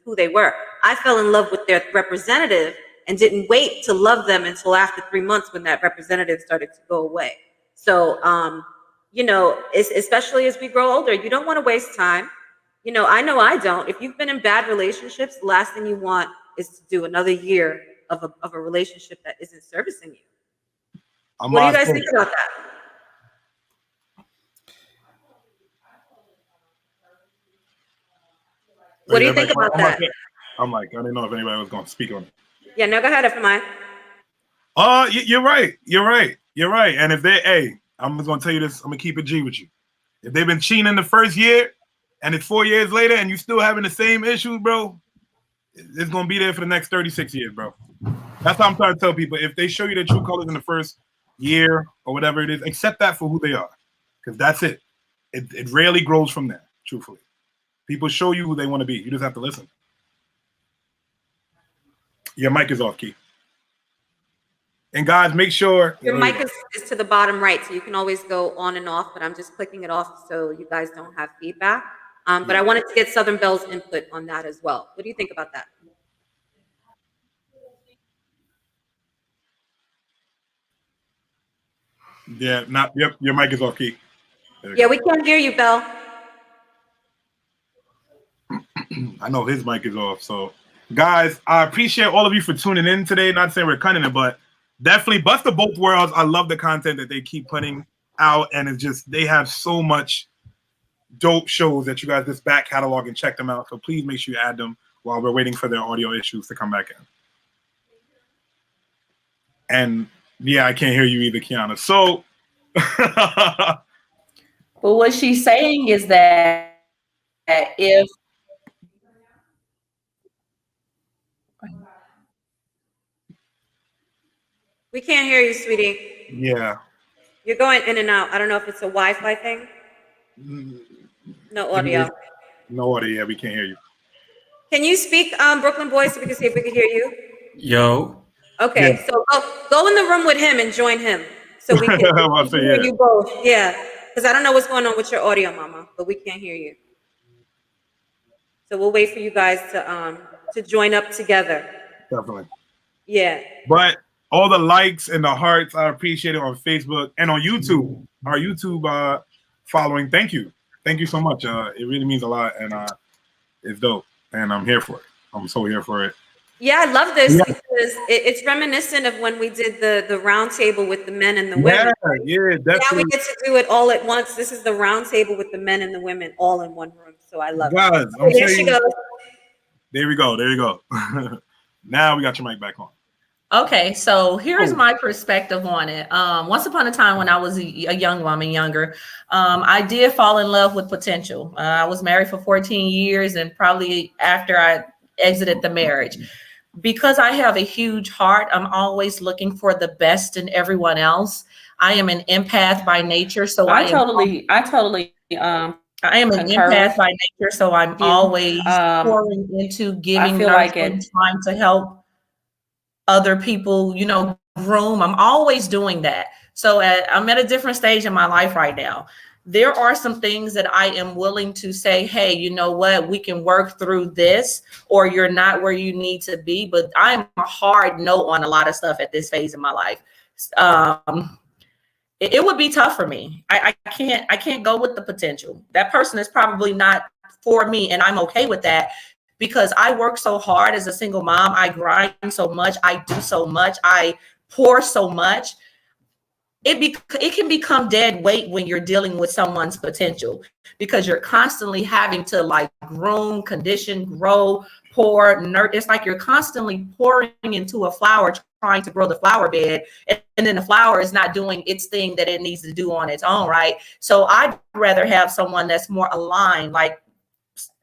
who they were. I fell in love with their representative and didn't wait to love them until after 3 months when that representative started to go away. So, you know, especially as we grow older, you don't want to waste time. You know I don't. If you've been in bad relationships, the last thing you want is to do another year of a relationship that isn't servicing you. What do you guys think about that? What do you think about that? I'm like, I didn't know if anybody was going to speak on it. Yeah, no, go ahead, FMI. You're right. And if I'm just going to tell you this, I'm going to keep it G with you. If they've been cheating in the first year and it's 4 years later and you still having the same issues, bro, it's going to be there for the next 36 years, bro. That's how I'm trying to tell people. If they show you their true colors in the first year or whatever it is, accept that for who they are. Because that's it. It rarely grows from there, truthfully. People show you who they want to be. You just have to listen. Your mic is off, Key. And guys, make sure your mic is to the bottom right, so you can always go on and off, but I'm just clicking it off so you guys don't have feedback. But I wanted to get Southern Belle's input on that as well. What do you think about that? Yeah, your mic is off, Key. Yeah, we can't hear you, Belle. I know his mic is off. So, guys, I appreciate all of you for tuning in today. Not saying we're cutting it, but definitely Bust of Both Worlds. I love the content that they keep putting out, and it's just they have so much dope shows that you guys just back catalog and check them out. So please make sure you add them while we're waiting for their audio issues to come back in. And yeah, I can't hear you either, Kiana. So, but what she's saying is that if we can't hear you, sweetie. Yeah. You're going in and out. I don't know if it's a Wi-Fi thing. No audio. No audio. Yeah, we can't hear you. Can you speak, Brooklyn Boy, so we can see if we can hear you? Yo. Okay, yeah. So go in the room with him and join him, so we can hear you both. Yeah, because I don't know what's going on with your audio, Mama, but we can't hear you. So we'll wait for you guys to join up together. Definitely. Yeah. But all the likes and the hearts, I appreciate it on Facebook and on YouTube. Our YouTube following, thank you so much. It really means a lot, and it's dope, and I'm here for it. I'm so here for it. Yeah, I love this because it's reminiscent of when we did the round table with the men and the women. Yeah, definitely. Now we get to do it all at once. This is the round table with the men and the women all in one room. So I love it. There she goes. There we go. Now we got your mic back on. Okay, so here's my perspective on it. Once upon a time when I was a young woman, younger, I did fall in love with potential. I was married for 14 years, and probably after I exited the marriage. Because I have a huge heart, I'm always looking for the best in everyone else. I am an empath by nature, so I am an empath by nature, so I'm always pouring into giving, trying to help other people, groom. I'm always doing that. So I'm at a different stage in my life right now. There are some things that I am willing to say, hey, you know what, we can work through this, or you're not where you need to be. But I'm a hard no on a lot of stuff at this phase in my life. It would be tough for me. I can't go with the potential. That person is probably not for me, and I'm okay with that because I work so hard as a single mom. I grind so much. I do so much. I pour so much. it can become dead weight when you're dealing with someone's potential, because you're constantly having to like groom, condition, grow, pour, nurture. It's like you're constantly pouring into a flower, trying to grow the flower bed, and then the flower is not doing its thing that it needs to do on its own, right? So I'd rather have someone that's more aligned. Like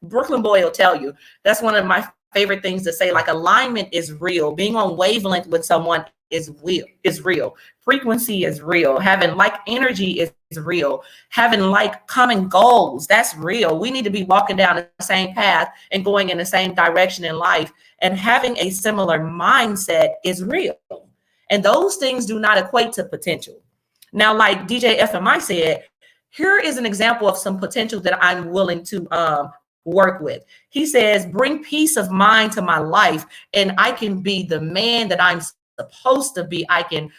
Brooklyn Boy will tell you, that's one of my favorite things to say. Like, alignment is real. Being on wavelength with someone is real. Frequency is real. Having like energy is real. Having like common goals, that's real. We need to be walking down the same path and going in the same direction in life. And having a similar mindset is real. And those things do not equate to potential. Now, like DJ FMI said, here is an example of some potential that I'm willing to work with. He says, bring peace of mind to my life, and I can be the man that I'm supposed to be. I can,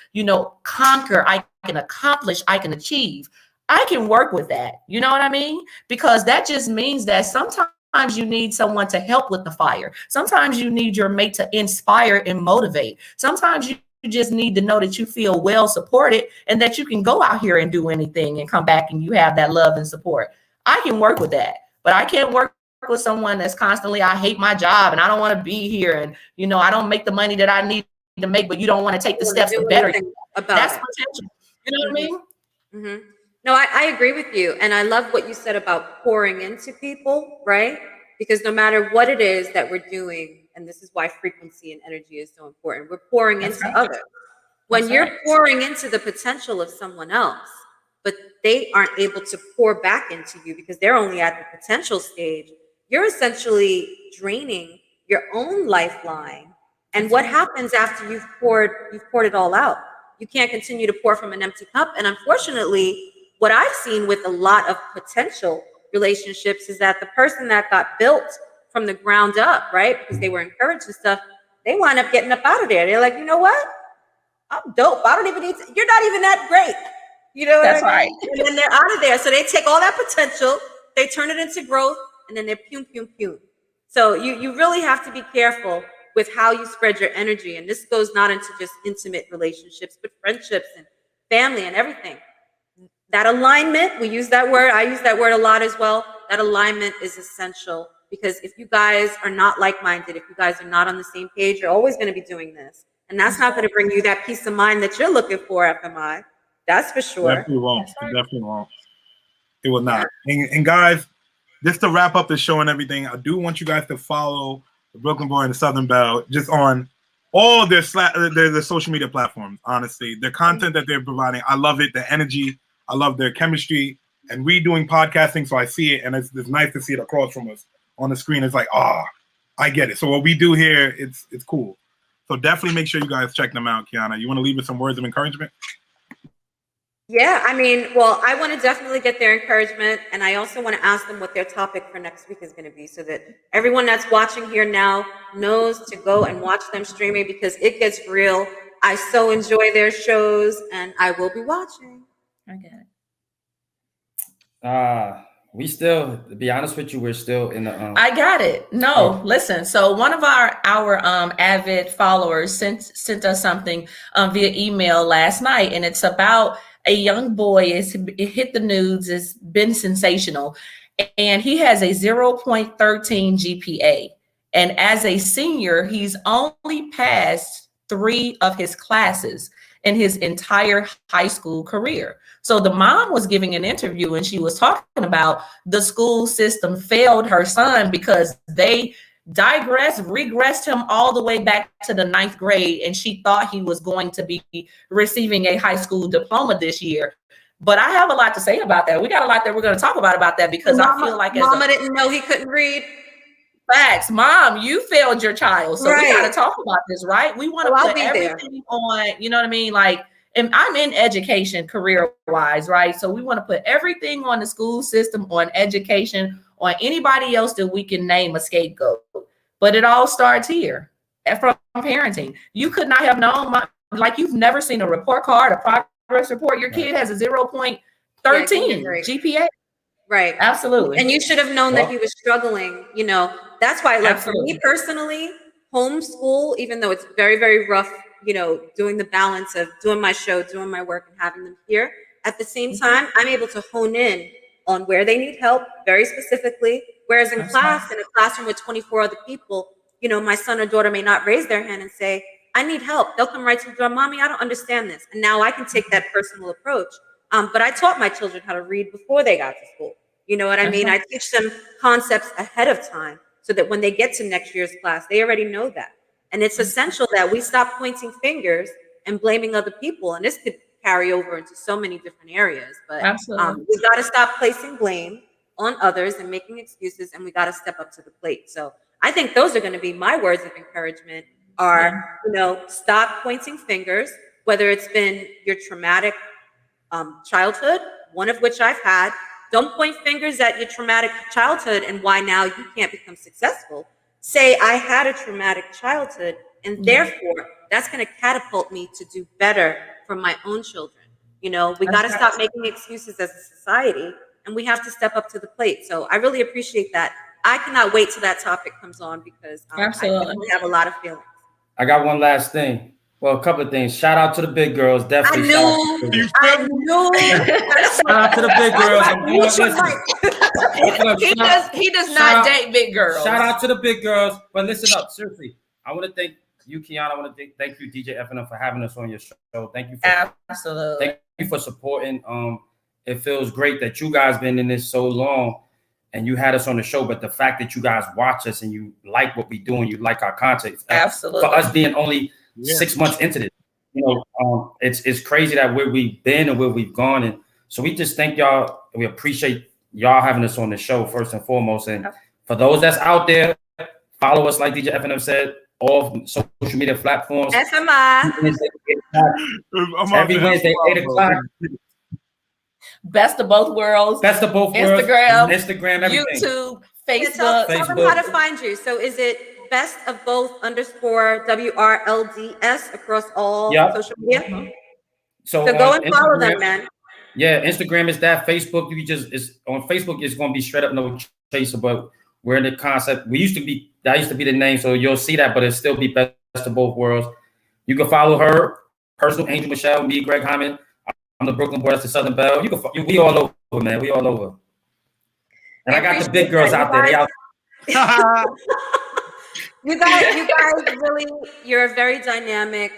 conquer, I can accomplish, I can achieve. I can work with that. You know what I mean? Because that just means that sometimes you need someone to help with the fire. Sometimes you need your mate to inspire and motivate. Sometimes you just need to know that you feel well supported and that you can go out here and do anything and come back and you have that love and support. I can work with that, but I can't work with someone that's constantly, I hate my job and I don't want to be here. And, I don't make the money that I need to make, but you don't want to take the steps to better it. That's potential. You know what I mean? Mm-hmm. No, I agree with you. And I love what you said about pouring into people, right? Because no matter what it is that we're doing, and this is why frequency and energy is so important, we're pouring into others. When you're pouring into the potential of someone else, but they aren't able to pour back into you because they're only at the potential stage, you're essentially draining your own lifeline. And what happens after you've poured it all out? You can't continue to pour from an empty cup. And unfortunately, what I've seen with a lot of potential relationships is that the person that got built from the ground up, right, because they were encouraged and stuff, they wind up getting up out of there. They're like, you know what? I'm dope. I don't even need to, you're not even that great. You know what I mean? Right. And then they're out of there. So they take all that potential, they turn it into growth, and then they're pew. So you really have to be careful with how you spread your energy. And this goes not into just intimate relationships, but friendships and family and everything. That alignment, we use that word. I use that word a lot as well. That alignment is essential, because if you guys are not like-minded, if you guys are not on the same page, you're always going to be doing this. And that's not going to bring you that peace of mind that you're looking for, FMI. That's for sure. Definitely won't. It definitely won't. It will not. And guys, just to wrap up the show and everything, I do want you guys to follow the Brooklyn Boy and the Southern Belle just on all of their social media platforms. Honestly, their content that they're providing, I love it. The energy, I love their chemistry. And we doing podcasting, so I see it, and it's nice to see it across from us on the screen. It's like, I get it. So what we do here, it's cool. So definitely make sure you guys check them out. Kiana, you want to leave us some words of encouragement? Yeah, I mean, well, I want to definitely get their encouragement, and I also want to ask them what their topic for next week is going to be, so that everyone that's watching here now knows to go and watch them streaming, because it gets real. I so enjoy their shows, and I will be watching. I get it. We still, to be honest with you, we're still in the. I got it. No, listen. So one of our avid followers sent us something via email last night, and it's about a young boy. It hit the news. It's been sensational, and he has a 0.13 GPA, and as a senior, he's only passed 3 of his classes in his entire high school career. So the mom was giving an interview, and she was talking about the school system failed her son because they regressed him all the way back to the 9th grade. And she thought he was going to be receiving a high school diploma this year. But I have a lot to say about that. We got a lot that we're going to talk about that, because I feel like Mama didn't know he couldn't read. Facts. Mom, you failed your child. So we got to talk about this, right? We want to put everything on, you know what I mean? Like, and I'm in education career-wise, right? So we want to put everything on the school system, on education, on anybody else that we can name a scapegoat. But it all starts here from parenting. You could not have known, like, you've never seen a report card, a progress report. Your kid has a 0.13 GPA. Right. Absolutely. And you should have known that he was struggling. That's why, like, for me personally, homeschool, even though it's very, very rough doing the balance of doing my show, doing my work, and having them here. At the same time, I'm able to hone in on where they need help very specifically. Whereas in class, in a classroom with 24 other people, my son or daughter may not raise their hand and say, I need help. They'll come right to the door, Mommy, I don't understand this. And now I can take that personal approach. But I taught my children how to read before they got to school. You know what I mean? I teach them concepts ahead of time so that when they get to next year's class, they already know that. And it's essential that we stop pointing fingers and blaming other people. And this could carry over into so many different areas. But we got to stop placing blame on others and making excuses, and we got to step up to the plate. So I think those are going to be my words of encouragement are, stop pointing fingers, whether it's been your traumatic childhood, one of which I've had. Don't point fingers at your traumatic childhood and why now you can't become successful. Say, I had a traumatic childhood, and therefore that's going to catapult me to do better for my own children. We got to stop making excuses as a society, and we have to step up to the plate. So I really appreciate that. I cannot wait till that topic comes on because I definitely have a lot of feelings. I got one last thing. Well, a couple of things. Shout out to the big girls. Definitely. I knew. Shout out to the big girls. He does not date big girls. Shout out to the big girls. But listen up, seriously. I want to thank you, Kiana. I want to thank you, DJ FNM, for having us on your show. Thank you thank you for supporting. It feels great that you guys been in this so long and you had us on the show. But the fact that you guys watch us and you like what we do and you like our content, absolutely, for us being only 6 months into this, it's crazy that where we've been and where we've gone. And so we just thank y'all. We appreciate y'all having us on the show first and foremost. And for those that's out there, follow us like DJ FNM said, all social media platforms. FMI. Every Wednesday, 8 o'clock. Best of both worlds. Best of both worlds. Instagram, everything. YouTube, Facebook. Tell them how to find you. So is it best of both _WRLDS across all social media? So go and follow them, man. Yeah, Instagram is that. Facebook, on Facebook, it's going to be straight up no chaser, but we're in the concept. That used to be the name, so you'll see that, but it'll still be best of both worlds. You can follow her, personal Angel Michelle, me, Greg Hyman. I'm the Brooklyn boy, that's the Southern Belle. We all over, man. We all over. And I got the big girls out there. You guys really, you're a very dynamic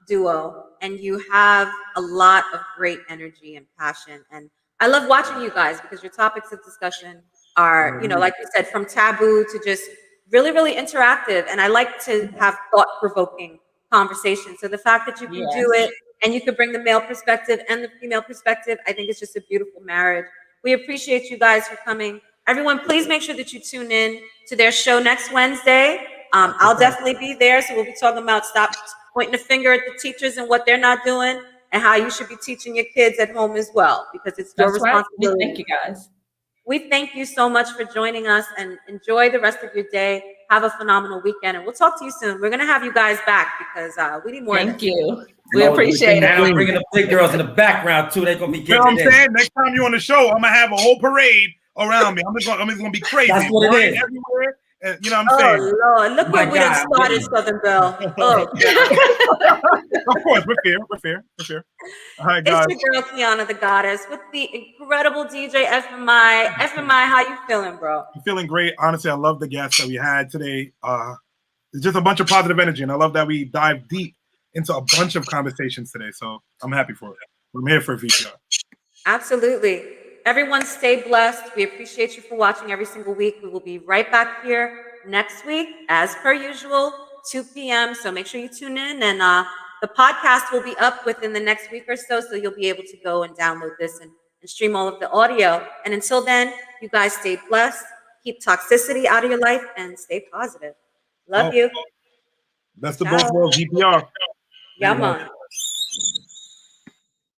duo, and you have a lot of great energy and passion. And I love watching you guys because your topics of discussion are, like you said, from taboo to just really, really interactive. And I like to have thought-provoking conversations. So the fact that you can do it and you can bring the male perspective and the female perspective, I think it's just a beautiful marriage. We appreciate you guys for coming. Everyone, please make sure that you tune in to their show next Wednesday. I'll definitely be there. So we'll be talking about stop pointing the finger at the teachers and what they're not doing and how you should be teaching your kids at home as well, because it's your responsibility. Thank you, guys. We thank you so much for joining us, and enjoy the rest of your day. Have a phenomenal weekend, and we'll talk to you soon. We're going to have you guys back because we need more. Thank you. We appreciate it. We're bringing the big girls in the background too. They're going to be getting what I'm saying? Next time you're on the show, I'm going to have a whole parade around me. I'm just going to be crazy. That's what it is. Everywhere. And, you know what I'm saying? Oh, Lord. Look what we done started, Southern Belle. Oh. Of course, we're fair. All right, guys. It's your girl, Kiana the Goddess, with the incredible DJ FMI. FMI, how you feeling, bro? I'm feeling great. Honestly, I love the guests that we had today. It's just a bunch of positive energy, and I love that we dive deep into a bunch of conversations today. So I'm happy for it. I'm here for VPR. Absolutely. Everyone stay blessed. We appreciate you for watching every single week. We will be right back here next week, as per usual, 2 p.m. So make sure you tune in. And the podcast will be up within the next week or so. So you'll be able to go and download this and stream all of the audio. And until then, you guys stay blessed. Keep toxicity out of your life and stay positive. Love you. That's the both world VPR. Yeah, man.